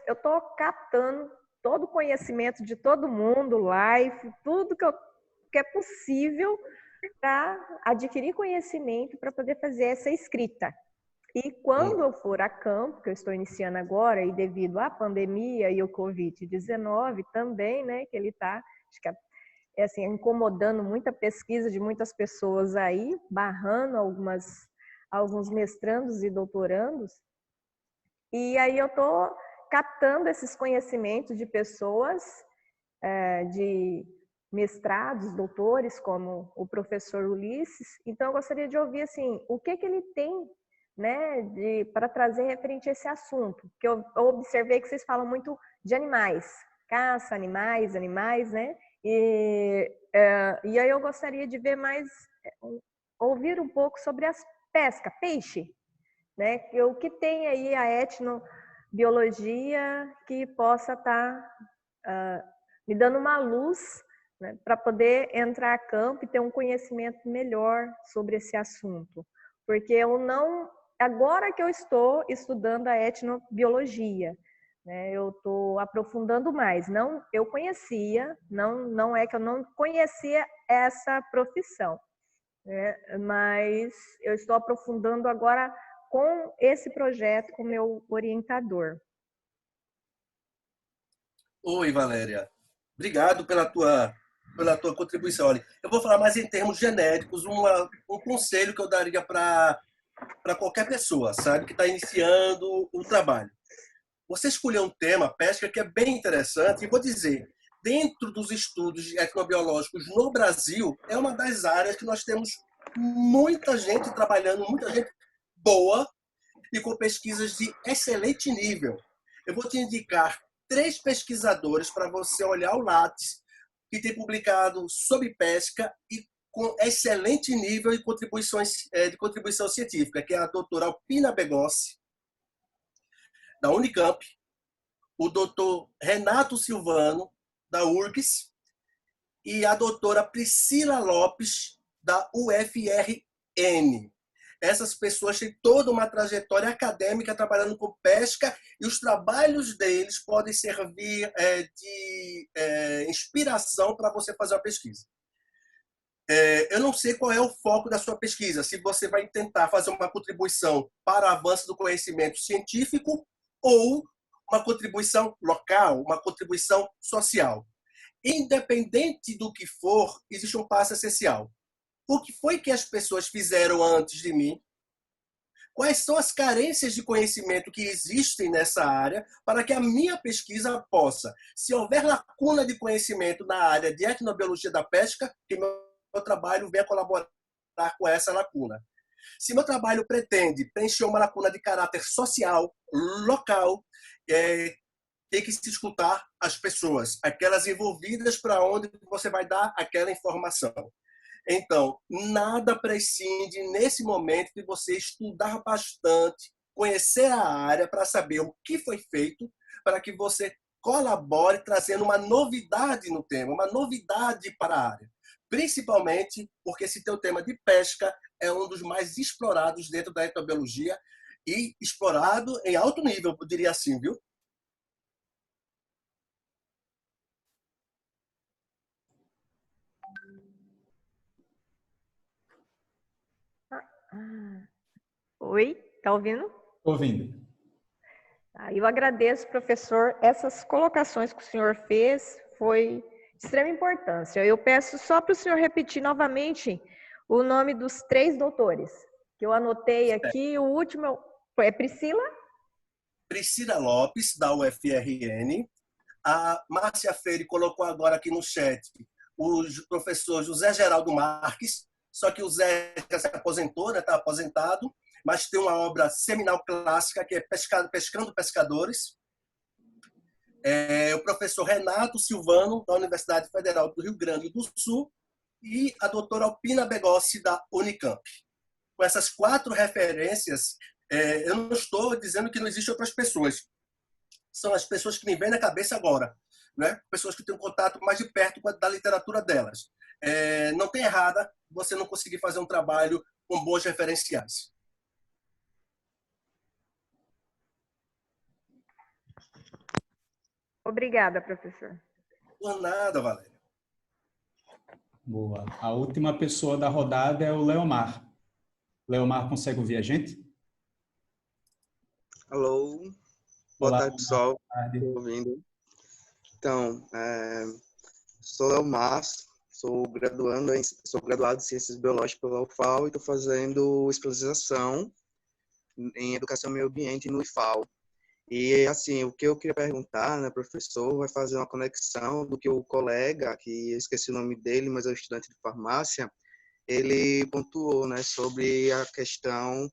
Speaker 11: estou captando todo o conhecimento de todo mundo, live, tudo que é possível para adquirir conhecimento para poder fazer essa escrita. E quando eu for a campo, que eu estou iniciando agora, e devido à pandemia e o Covid-19 também, né, que ele está, acho que assim, incomodando muita pesquisa de muitas pessoas aí, barrando alguns mestrandos e doutorandos, e aí eu estou captando esses conhecimentos de pessoas, de mestrados, doutores, como o professor Ulisses. Então eu gostaria de ouvir assim, o que ele tem, né, para trazer referente a esse assunto, que eu observei que vocês falam muito de animais, caça, animais, né, e aí eu gostaria de ver mais, ouvir um pouco sobre as pesca, peixe, né? O que tem aí a etnobiologia que possa estar me dando uma luz, né, para poder entrar a campo e ter um conhecimento melhor sobre esse assunto. Porque agora que eu estou estudando a etnobiologia, né, eu estou aprofundando mais. Não, eu conhecia, não é que eu não conhecia essa profissão. Mas eu estou aprofundando agora com esse projeto com meu orientador.
Speaker 3: Oi, Valéria. Obrigado pela tua contribuição. Olha, eu vou falar mais em termos genéricos, um conselho que eu daria para qualquer pessoa, sabe, que está iniciando o trabalho. Você escolheu um tema, pesca, que é bem interessante, e vou dizer, dentro dos estudos etnobiológicos no Brasil, é uma das áreas que nós temos muita gente trabalhando, muita gente boa e com pesquisas de excelente nível. Eu vou te indicar 3 pesquisadores para você olhar o Lattes, que tem publicado sobre pesca e com excelente nível de contribuição científica, que é a doutora Alpina Begossi, da Unicamp, o doutor Renato Silvano, da URGS, e a doutora Priscila Lopes, da UFRN. Essas pessoas têm toda uma trajetória acadêmica trabalhando com pesca e os trabalhos deles podem servir de inspiração para você fazer uma pesquisa. Eu não sei qual é o foco da sua pesquisa, se você vai tentar fazer uma contribuição para o avanço do conhecimento científico ou uma contribuição local, uma contribuição social. Independente do que for, existe um passo essencial. O que foi que as pessoas fizeram antes de mim? Quais são as carências de conhecimento que existem nessa área para que a minha pesquisa possa, se houver lacuna de conhecimento na área de etnobiologia da pesca, que meu trabalho venha colaborar com essa lacuna. Se meu trabalho pretende preencher uma lacuna de caráter social, local, tem que se escutar as pessoas, aquelas envolvidas para onde você vai dar aquela informação. Então, nada prescinde nesse momento de você estudar bastante, conhecer a área para saber o que foi feito, para que você colabore trazendo uma novidade no tema, uma novidade para a área. Principalmente porque esse teu tema de pesca é um dos mais explorados dentro da etnobiologia e explorado em alto nível, eu diria assim, viu?
Speaker 11: Oi, tá ouvindo?
Speaker 2: Estou ouvindo.
Speaker 11: Eu agradeço, professor, essas colocações que o senhor fez, foi de extrema importância. Eu peço só para o senhor repetir novamente o nome dos 3 doutores, que eu anotei aqui. O último é Priscila?
Speaker 3: Priscila Lopes, da UFRN. A Márcia Freire colocou agora aqui no chat o professor José Geraldo Marques, só que o Zé já se aposentou, está aposentado, mas tem uma obra seminal clássica que é Pescando Pescadores. O professor Renato Silvano, da Universidade Federal do Rio Grande do Sul, e a doutora Alpina Begossi, da Unicamp. Com essas 4 referências, eu não estou dizendo que não existem outras pessoas. São as pessoas que me vêm na cabeça agora, né? Pessoas que têm um contato mais de perto da literatura delas. Não tem errada você não conseguir fazer um trabalho com bons referenciais.
Speaker 11: Obrigada, professor.
Speaker 3: Por nada, Valéria.
Speaker 2: Boa. A última pessoa da rodada é o Leomar. Leomar, consegue ouvir a gente?
Speaker 12: Alô. Boa tarde, pessoal.
Speaker 2: Boa tarde.
Speaker 12: Estou ouvindo. Então, sou Leomar, sou graduado em Ciências Biológicas pela UFAL e estou fazendo especialização em Educação e Meio Ambiente no IFAL. E, assim, o que eu queria perguntar, né, professor, vai fazer uma conexão do que o colega, que eu esqueci o nome dele, mas é um estudante de farmácia, ele pontuou, né, sobre a questão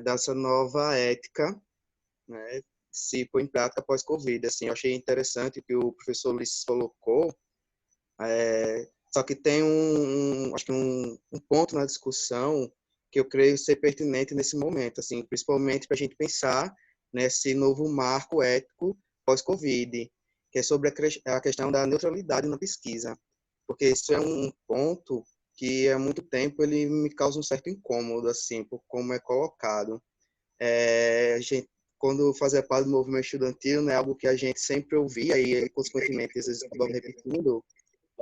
Speaker 12: dessa nova ética, né, se pôr em prática pós-Covid. Assim, eu achei interessante o que o professor Ulisses colocou, só que tem acho que um ponto na discussão que eu creio ser pertinente nesse momento, assim, principalmente para a gente pensar nesse novo marco ético pós-Covid, que é sobre a questão da neutralidade na pesquisa, porque isso é um ponto que há muito tempo ele me causa um certo incômodo, assim, por como é colocado. A gente, quando fazia parte do movimento estudantil, né, algo que a gente sempre ouvia e, consequentemente, às vezes acabava repetindo,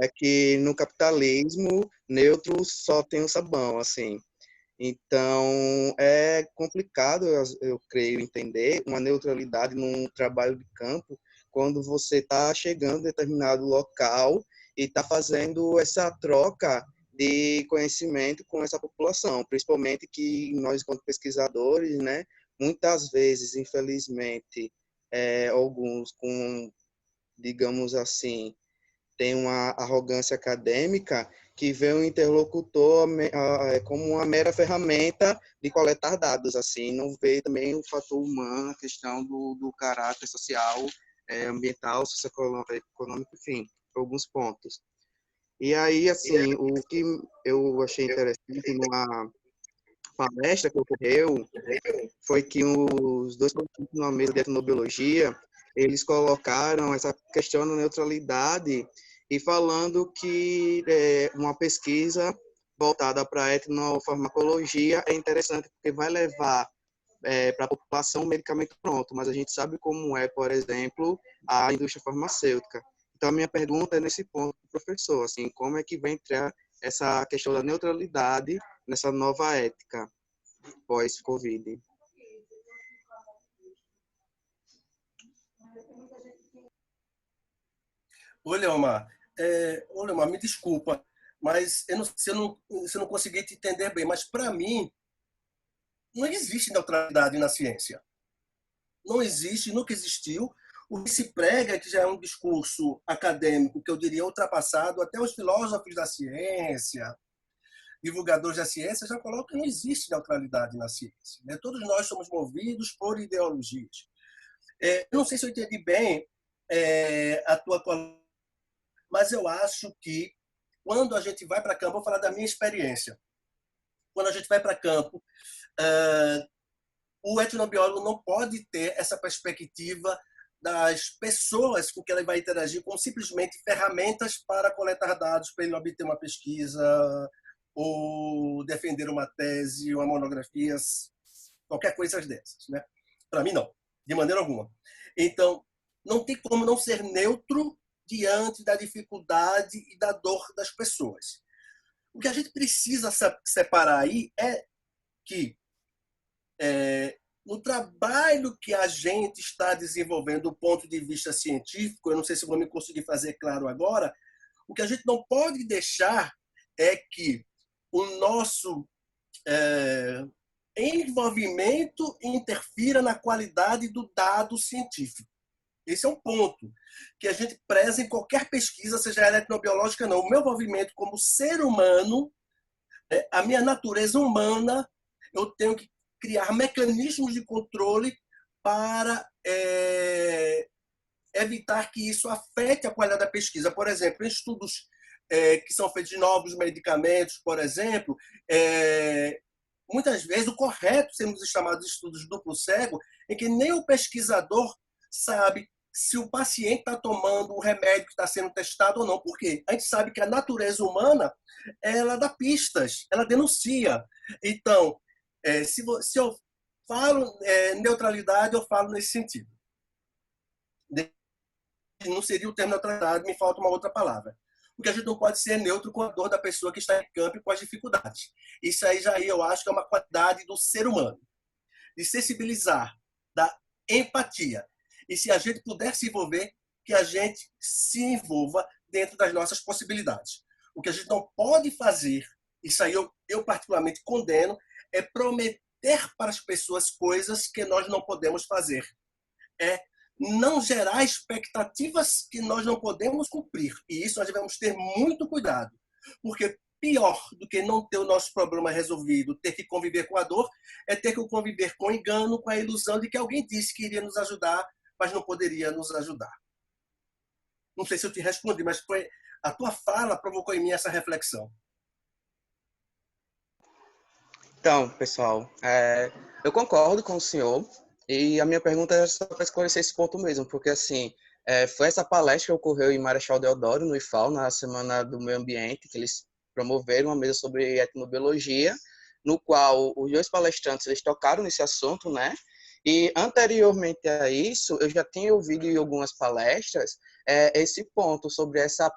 Speaker 12: é que no capitalismo neutro só tem o sabão, assim. Então, é complicado, eu creio, entender uma neutralidade num trabalho de campo quando você está chegando em determinado local e está fazendo essa troca de conhecimento com essa população, principalmente que nós, como pesquisadores, né, muitas vezes, infelizmente, alguns com, digamos assim, tem uma arrogância acadêmica que vê o interlocutor como uma mera ferramenta de coletar dados, assim, não vê também o fator humano, a questão do caráter social, ambiental, socioeconômico, enfim, alguns pontos. E aí, assim, o que eu achei interessante numa palestra que ocorreu foi que os dois participantes numa mesa de etnobiologia, eles colocaram essa questão da neutralidade e falando que uma pesquisa voltada para a etnofarmacologia é interessante porque vai levar para a população um medicamento pronto, mas a gente sabe como é, por exemplo, a indústria farmacêutica. Então, a minha pergunta é nesse ponto, professor, assim, como é que vai entrar essa questão da neutralidade nessa nova ética pós-Covid?
Speaker 3: Ô, Leomar, me desculpa, mas se eu não consegui te entender bem, mas para mim não existe neutralidade na ciência. Não existe, nunca existiu. O que se prega, que já é um discurso acadêmico, que eu diria ultrapassado, até os filósofos da ciência, divulgadores da ciência, já colocam que não existe neutralidade na ciência. Né? Todos nós somos movidos por ideologias. Não sei se eu entendi bem a tua colocação, mas eu acho que quando a gente vai para campo, vou falar da minha experiência. Quando a gente vai para campo, o etnobiólogo não pode ter essa perspectiva das pessoas com que ele vai interagir como simplesmente ferramentas para coletar dados, para ele obter uma pesquisa ou defender uma tese, uma monografia, qualquer coisa dessas. Né? Para mim, não, de maneira alguma. Então, não tem como não ser neutro diante da dificuldade e da dor das pessoas. O que a gente precisa separar aí é que no trabalho que a gente está desenvolvendo do ponto de vista científico, eu não sei se vou me conseguir fazer claro agora, o que a gente não pode deixar é que o nosso envolvimento interfira na qualidade do dado científico. Esse é um ponto que a gente preza em qualquer pesquisa, seja ela etnobiológica ou não. O meu envolvimento como ser humano, a minha natureza humana, eu tenho que criar mecanismos de controle para evitar que isso afete a qualidade da pesquisa. Por exemplo, em estudos que são feitos de novos medicamentos, por exemplo, muitas vezes o correto, sermos chamados de estudos duplo cego, em que nem o pesquisador sabe se o paciente está tomando o remédio que está sendo testado ou não. Por quê? A gente sabe que a natureza humana, ela dá pistas, ela denuncia. Então, se eu falo neutralidade, eu falo nesse sentido. Não seria o termo neutralidade, me falta uma outra palavra. Porque a gente não pode ser neutro com a dor da pessoa que está em campo e com as dificuldades. Isso aí já eu acho que é uma qualidade do ser humano. De sensibilizar, da empatia. E se a gente puder se envolver, que a gente se envolva dentro das nossas possibilidades. O que a gente não pode fazer, isso aí eu particularmente condeno, é prometer para as pessoas coisas que nós não podemos fazer. É não gerar expectativas que nós não podemos cumprir. E isso nós devemos ter muito cuidado. Porque pior do que não ter o nosso problema resolvido, ter que conviver com a dor, é ter que conviver com o engano, com a ilusão de que alguém disse que iria nos ajudar, mas não poderia nos ajudar. Não sei se eu te respondi, mas a tua fala provocou em mim essa reflexão.
Speaker 12: Então, pessoal, eu concordo com o senhor e a minha pergunta é só para esclarecer esse ponto mesmo, porque assim, foi essa palestra que ocorreu em Marechal Deodoro, no IFAL, na Semana do Meio Ambiente, que eles promoveram uma mesa sobre etnobiologia, no qual os dois palestrantes eles tocaram nesse assunto, né? E anteriormente a isso, eu já tinha ouvido em algumas palestras esse ponto sobre essa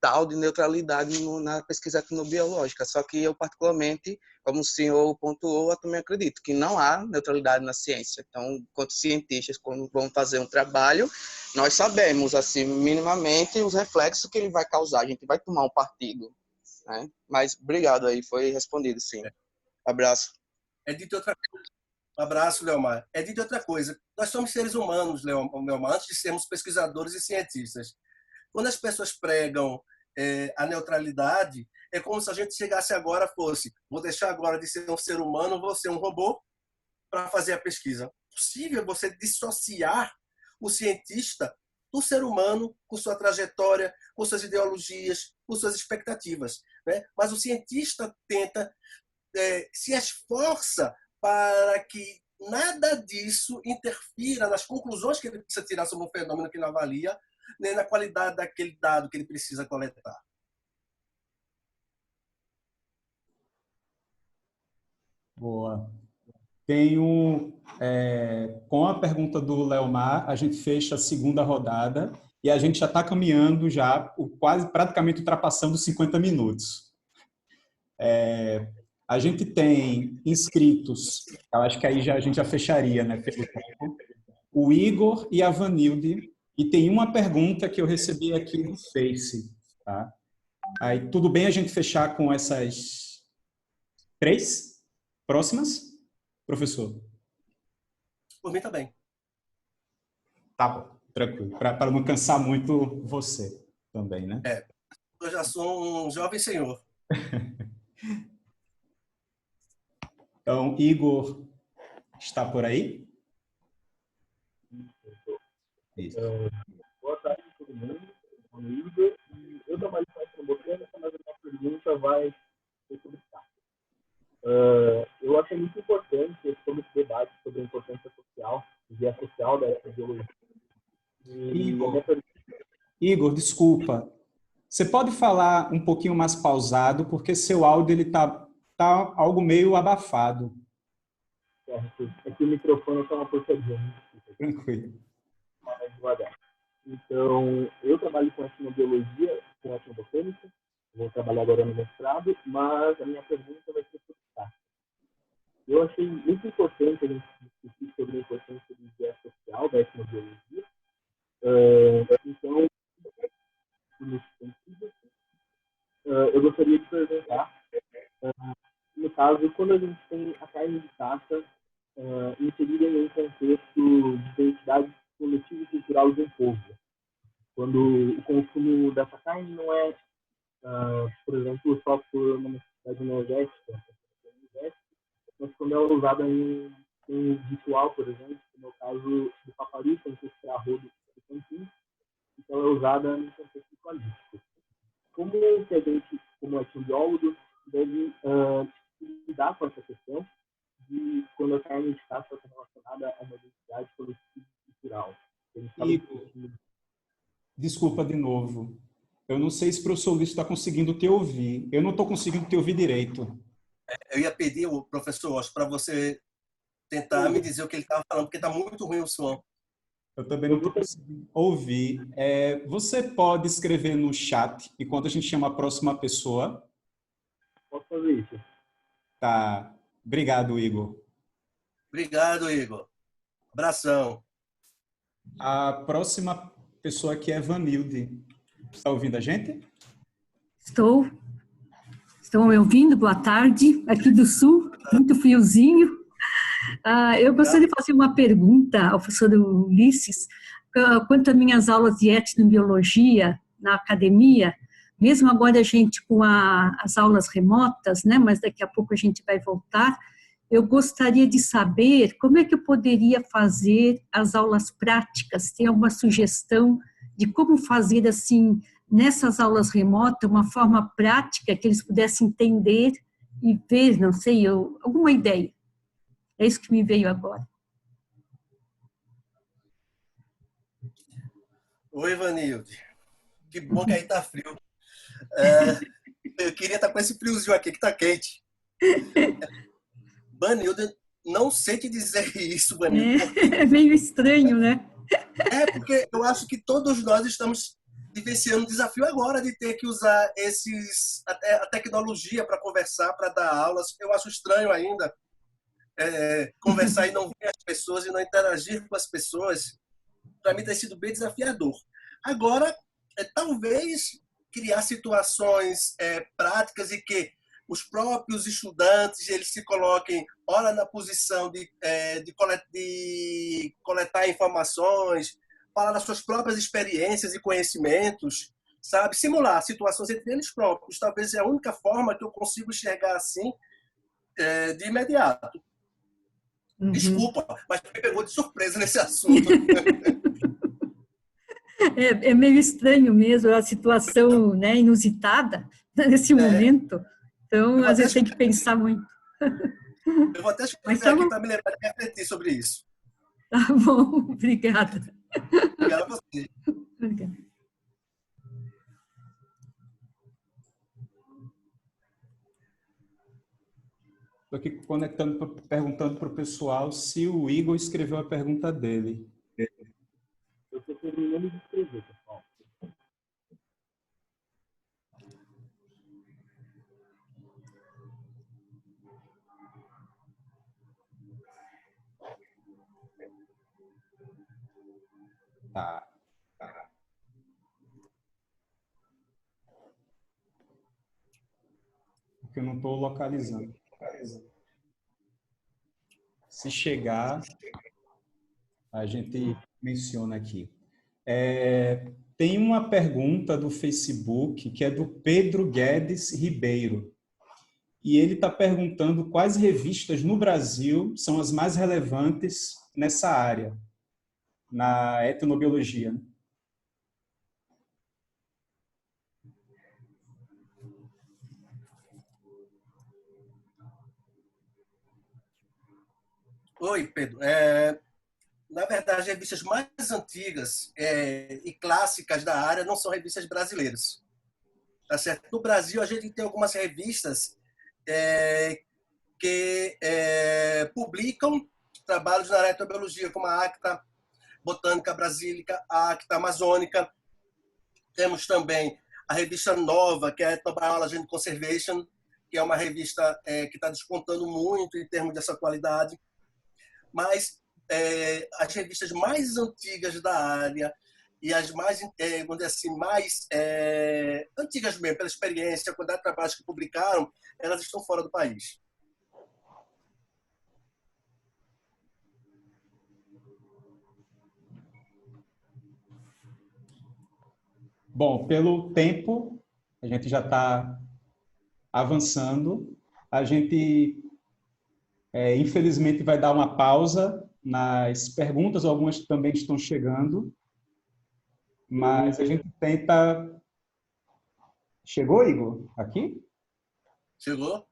Speaker 12: tal de neutralidade na pesquisa etnobiológica. Só que eu, particularmente, como o senhor pontuou, eu também acredito que não há neutralidade na ciência. Então, enquanto cientistas, quando vão fazer um trabalho, nós sabemos, assim, minimamente, os reflexos que ele vai causar. A gente vai tomar um partido, né? Mas obrigado aí, foi respondido, sim. Abraço.
Speaker 3: É dito outra coisa. Um abraço, Leomar. É dito outra coisa. Nós somos seres humanos, Leomar, antes de sermos pesquisadores e cientistas. Quando as pessoas pregam a neutralidade, é como se a gente chegasse agora fosse, vou deixar agora de ser um ser humano, vou ser um robô para fazer a pesquisa. É possível você dissociar o cientista do ser humano, com sua trajetória, com suas ideologias, com suas expectativas, né? Mas o cientista tenta, se esforça para que nada disso interfira nas conclusões que ele precisa tirar sobre um fenômeno que ele avalia, nem na qualidade daquele dado que ele precisa coletar.
Speaker 2: Boa. Tenho, com a pergunta do Leomar, a gente fecha a segunda rodada e a gente já está caminhando já, quase praticamente ultrapassando os 50 minutos. A gente tem inscritos, eu acho que aí a gente já fecharia, né, pelo tempo, o Igor e a Vanilde, e tem uma pergunta que eu recebi aqui no Face, tá? Aí, tudo bem a gente fechar com essas 3 próximas? Professor?
Speaker 3: Por mim também.
Speaker 2: Tá bom, tranquilo. Para não cansar muito você também, né?
Speaker 3: Eu já sou um jovem senhor.
Speaker 2: Então, Igor está por aí? Isso.
Speaker 13: Boa tarde a todo mundo. Eu sou o Igor e eu trabalho com etnobotânica, mas a minha pergunta vai ser sobre isso. Eu achei muito importante todo esse debate sobre a importância social, e a social da etnobiologia.
Speaker 2: Igor, desculpa. Você pode falar um pouquinho mais pausado, porque seu áudio tá algo meio abafado.
Speaker 13: É que o microfone está uma porcaria.
Speaker 2: Tranquilo.
Speaker 13: Mais devagar. Então, eu trabalho com etnobiologia, com etnobotânica. Vou trabalhar agora no mestrado, mas a minha pergunta vai ser sobre isso. Eu achei muito importante a gente discutir sobre a importância do viés social da etnobiologia. Então, nesse sentido, eu gostaria de perguntar, no caso, quando a gente tem a carne de caça inserida em um contexto de identidade coletiva e cultural de um povo, quando o consumo dessa carne não é, por exemplo, só por uma necessidade energética, mas quando ela é usada em um ritual, por exemplo, como é o caso do paparico, ancestral rodo do Campinho, então é usada em contexto ritualístico. Como que a gente, como etnobiólogo, deve lidar com essa questão de quando a carne de caça está relacionada a uma identidade coletiva e cultural?
Speaker 2: Desculpa de novo. Eu não sei se o professor Luiz está conseguindo te ouvir. Eu não estou conseguindo te ouvir direito.
Speaker 3: Eu ia pedir, o professor Oscar, para você tentar me dizer o que ele estava falando, porque está muito ruim o som.
Speaker 2: Eu também não estou conseguindo ouvir. Você pode escrever no chat enquanto a gente chama a próxima pessoa?
Speaker 13: Posso fazer isso.
Speaker 2: Tá. Obrigado, Igor.
Speaker 3: Obrigado, Igor. Abração.
Speaker 2: A próxima pessoa aqui é Vanilde. Está ouvindo a gente?
Speaker 14: Estou. Estão me ouvindo? Boa tarde. Aqui do Sul, muito friozinho. Eu gostaria de fazer uma pergunta ao professor Ulisses quanto às minhas aulas de etnobiologia na academia, mesmo agora a gente com as aulas remotas, né, mas daqui a pouco a gente vai voltar, eu gostaria de saber como é que eu poderia fazer as aulas práticas, tem alguma sugestão de como fazer assim, nessas aulas remotas, uma forma prática que eles pudessem entender e ver, não sei, alguma ideia. É isso que me veio agora.
Speaker 3: Oi, Vanilde. Que bom que aí tá frio. Eu queria estar com esse friozinho aqui que tá quente. Vanilde, não sei te dizer isso, Vanilde.
Speaker 14: É meio estranho, né?
Speaker 3: Porque eu acho que todos nós estamos vivenciando um desafio agora de ter que usar a tecnologia para conversar, para dar aulas. Eu acho estranho ainda conversar e não ver as pessoas e não interagir com as pessoas. Para mim tem sido bem desafiador. Agora, talvez criar situações práticas e que os próprios estudantes eles se coloquem, ora na posição de coletar informações, falar das suas próprias experiências e conhecimentos, sabe? Simular situações entre eles próprios. Talvez é a única forma que eu consigo enxergar assim de imediato.
Speaker 14: Uhum.
Speaker 3: Desculpa, mas me pegou de surpresa nesse assunto.
Speaker 14: É meio estranho mesmo a situação, né, inusitada nesse momento. Então, às vezes tem que pensar muito.
Speaker 3: Eu vou até escrever aqui para me lembrar de refletir sobre isso.
Speaker 14: Tá bom, obrigada.
Speaker 3: Obrigado a você.
Speaker 14: Obrigada.
Speaker 2: Estou aqui conectando, perguntando para o pessoal se o Igor escreveu a pergunta dele.
Speaker 13: Eu estou terminando de escrever, pessoal.
Speaker 2: Tá. Porque eu não estou localizando. Se chegar, a gente menciona aqui. Tem uma pergunta do Facebook que é do Pedro Guedes Ribeiro. E ele está perguntando quais revistas no Brasil são as mais relevantes nessa área, na etnobiologia.
Speaker 3: Oi, Pedro. Na verdade, as revistas mais antigas e clássicas da área não são revistas brasileiras. Tá certo? No Brasil, a gente tem algumas revistas que publicam trabalhos na etnobiologia, como a Acta Botânica Brasílica, a Acta Amazônica. Temos também a revista nova, que é a Ethnobiology and Conservation, que é uma revista que está despontando muito em termos dessa qualidade. Mas as revistas mais antigas da área e as mais, vamos dizer assim, mais antigas mesmo, pela experiência, a quantidade de trabalhos que publicaram, elas estão fora do país.
Speaker 2: Bom, pelo tempo, a gente já está avançando. A gente, infelizmente, vai dar uma pausa nas perguntas, algumas também estão chegando, mas a gente tenta... Chegou, Igor? Aqui?
Speaker 3: Chegou?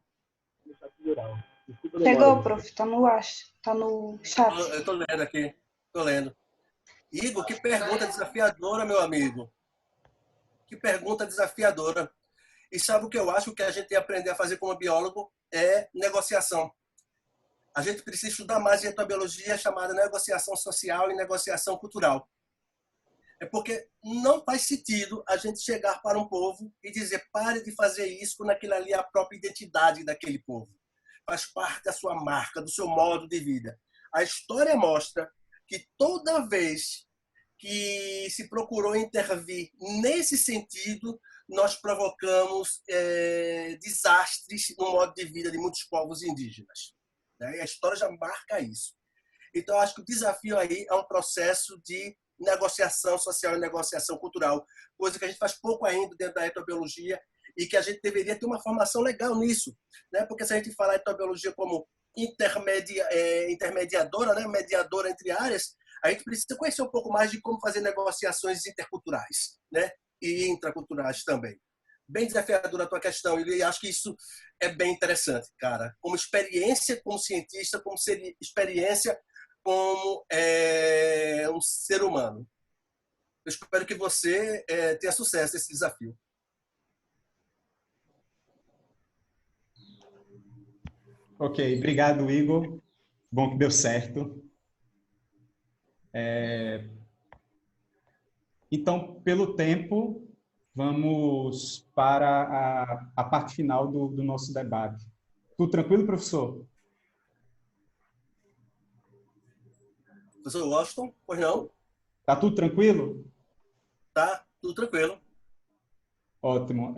Speaker 1: Chegou, prof. Está no chat.
Speaker 3: Eu estou lendo aqui. Estou lendo. Igor, que pergunta desafiadora, meu amigo. Que pergunta desafiadora. E sabe o que eu acho que a gente tem que aprender a fazer como biólogo? É negociação. A gente precisa estudar mais em etnobiologia chamada negociação social e negociação cultural. É porque não faz sentido a gente chegar para um povo e dizer pare de fazer isso quando aquilo ali é a própria identidade daquele povo. Faz parte da sua marca, do seu modo de vida. A história mostra que toda vez que se procurou intervir nesse sentido, nós provocamos desastres no modo de vida de muitos povos indígenas. Né? E a história já marca isso. Então, acho que o desafio aí é um processo de negociação social e negociação cultural, coisa que a gente faz pouco ainda dentro da etnobiologia e que a gente deveria ter uma formação legal nisso. Né? Porque se a gente falar etnobiologia como intermediadora, né? Mediadora entre áreas, a gente precisa conhecer um pouco mais de como fazer negociações interculturais, né? E intraculturais também. Bem desafiadora a tua questão, e acho que isso é bem interessante, cara. Como experiência como cientista, como experiência como um ser humano. Eu espero que você tenha sucesso nesse desafio.
Speaker 2: Ok, obrigado, Igor. Bom que deu certo. Então, pelo tempo, vamos para a parte final do nosso debate. Tudo tranquilo, professor?
Speaker 3: Professor Washington, pois não?
Speaker 2: Tá tudo tranquilo?
Speaker 3: Tá, tudo tranquilo.
Speaker 2: Ótimo.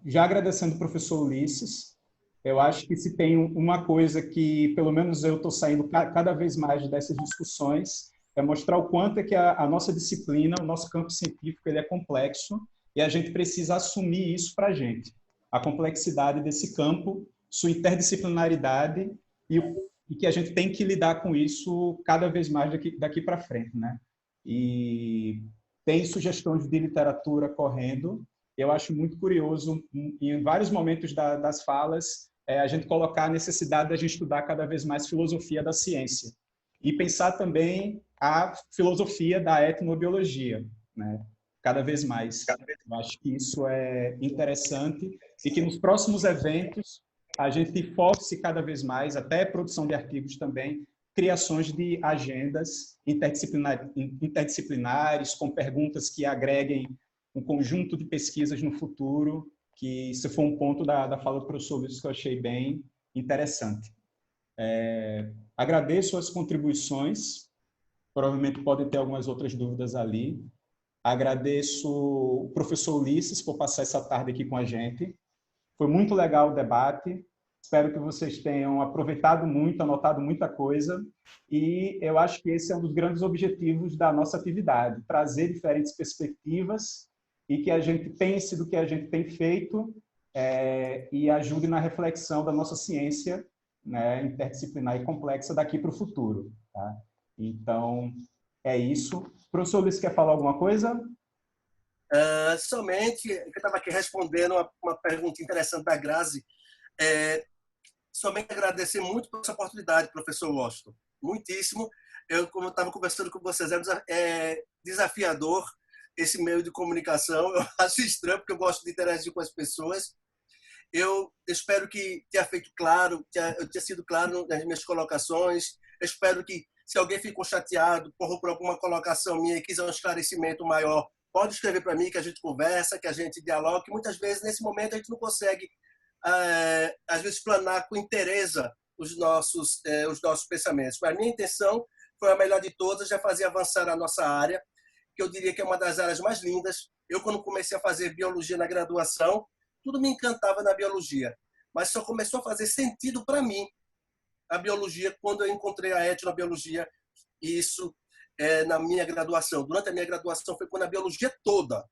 Speaker 2: Já agradecendo o professor Ulisses, eu acho que se tem uma coisa que, pelo menos eu estou saindo cada vez mais dessas discussões, é mostrar o quanto é que a nossa disciplina, o nosso campo científico, ele é complexo e a gente precisa assumir isso para a gente. A complexidade desse campo, sua interdisciplinaridade e que a gente tem que lidar com isso cada vez mais daqui para frente, né? E tem sugestões de literatura correndo. Eu acho muito curioso, em vários momentos das falas, a gente colocar a necessidade de a gente estudar cada vez mais filosofia da ciência e pensar também a filosofia da etnobiologia, né? Cada vez mais. Eu acho que isso é interessante e que nos próximos eventos a gente force cada vez mais, até produção de artigos também, criações de agendas interdisciplinares, com perguntas que agreguem um conjunto de pesquisas no futuro, que isso foi um ponto da fala do professor Luiz que eu achei bem interessante. Agradeço as contribuições, provavelmente podem ter algumas outras dúvidas ali. Agradeço o professor Ulisses por passar essa tarde aqui com a gente. Foi muito legal o debate. Espero que vocês tenham aproveitado muito, anotado muita coisa. E eu acho que esse é um dos grandes objetivos da nossa atividade, trazer diferentes perspectivas e que a gente pense do que a gente tem feito e ajude na reflexão da nossa ciência, né, interdisciplinar e complexa daqui para o futuro. Tá? Então, é isso. O professor Luiz quer falar alguma coisa?
Speaker 3: Somente, eu estava aqui respondendo uma pergunta interessante da Grazi. Somente agradecer muito por essa oportunidade, professor Washington. Muitíssimo. Como eu estava conversando com vocês, é desafiador esse meio de comunicação. Eu acho estranho, porque eu gosto de interagir com as pessoas. Eu espero que tenha feito claro, eu tenha sido claro nas minhas colocações. Eu espero que, se alguém ficou chateado por alguma colocação minha e quiser um esclarecimento maior, pode escrever para mim, que a gente conversa, que a gente dialogue. Muitas vezes, nesse momento, a gente não consegue, às vezes, planar com interesse os nossos pensamentos. Mas a minha intenção foi a melhor de todas, já fazer avançar a nossa área, que eu diria que é uma das áreas mais lindas. Eu, quando comecei a fazer biologia na graduação, tudo me encantava na biologia, mas só começou a fazer sentido para mim a biologia quando eu encontrei a etnobiologia. Isso na minha graduação. Durante a minha graduação foi quando a biologia toda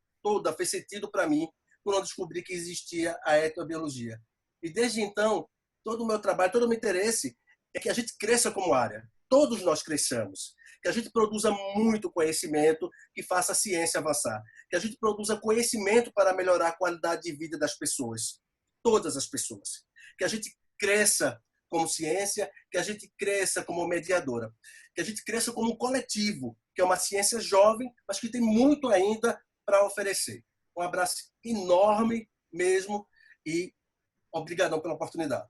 Speaker 3: fez sentido para mim, quando eu descobri que existia a etnobiologia. E desde então, todo o meu trabalho, todo o meu interesse é que a gente cresça como área. Todos nós cresçamos. Que a gente produza muito conhecimento que faça a ciência avançar. Que a gente produza conhecimento para melhorar a qualidade de vida das pessoas. Todas as pessoas. Que a gente cresça como ciência, que a gente cresça como mediadora. Que a gente cresça como um coletivo, que é uma ciência jovem, mas que tem muito ainda para oferecer. Um abraço enorme mesmo e obrigadão pela oportunidade.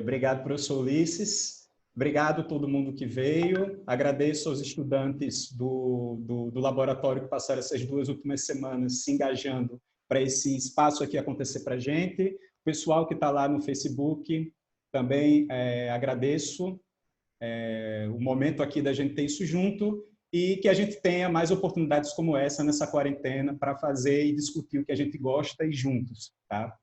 Speaker 2: Obrigado, professor Ulisses. Obrigado a todo mundo que veio. Agradeço aos estudantes do laboratório que passaram essas 2 últimas semanas se engajando para esse espaço aqui acontecer para a gente. O pessoal que está lá no Facebook, também agradeço o momento aqui da gente ter isso junto e que a gente tenha mais oportunidades como essa nessa quarentena para fazer e discutir o que a gente gosta e juntos, tá?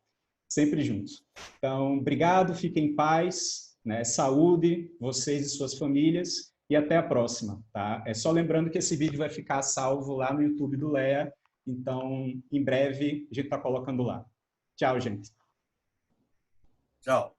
Speaker 2: Sempre juntos. Então, obrigado, fiquem em paz. Né? Saúde, vocês e suas famílias, e até a próxima. Tá? Só lembrando que esse vídeo vai ficar salvo lá no YouTube do Lea, então, em breve, a gente está colocando lá. Tchau, gente.
Speaker 3: Tchau.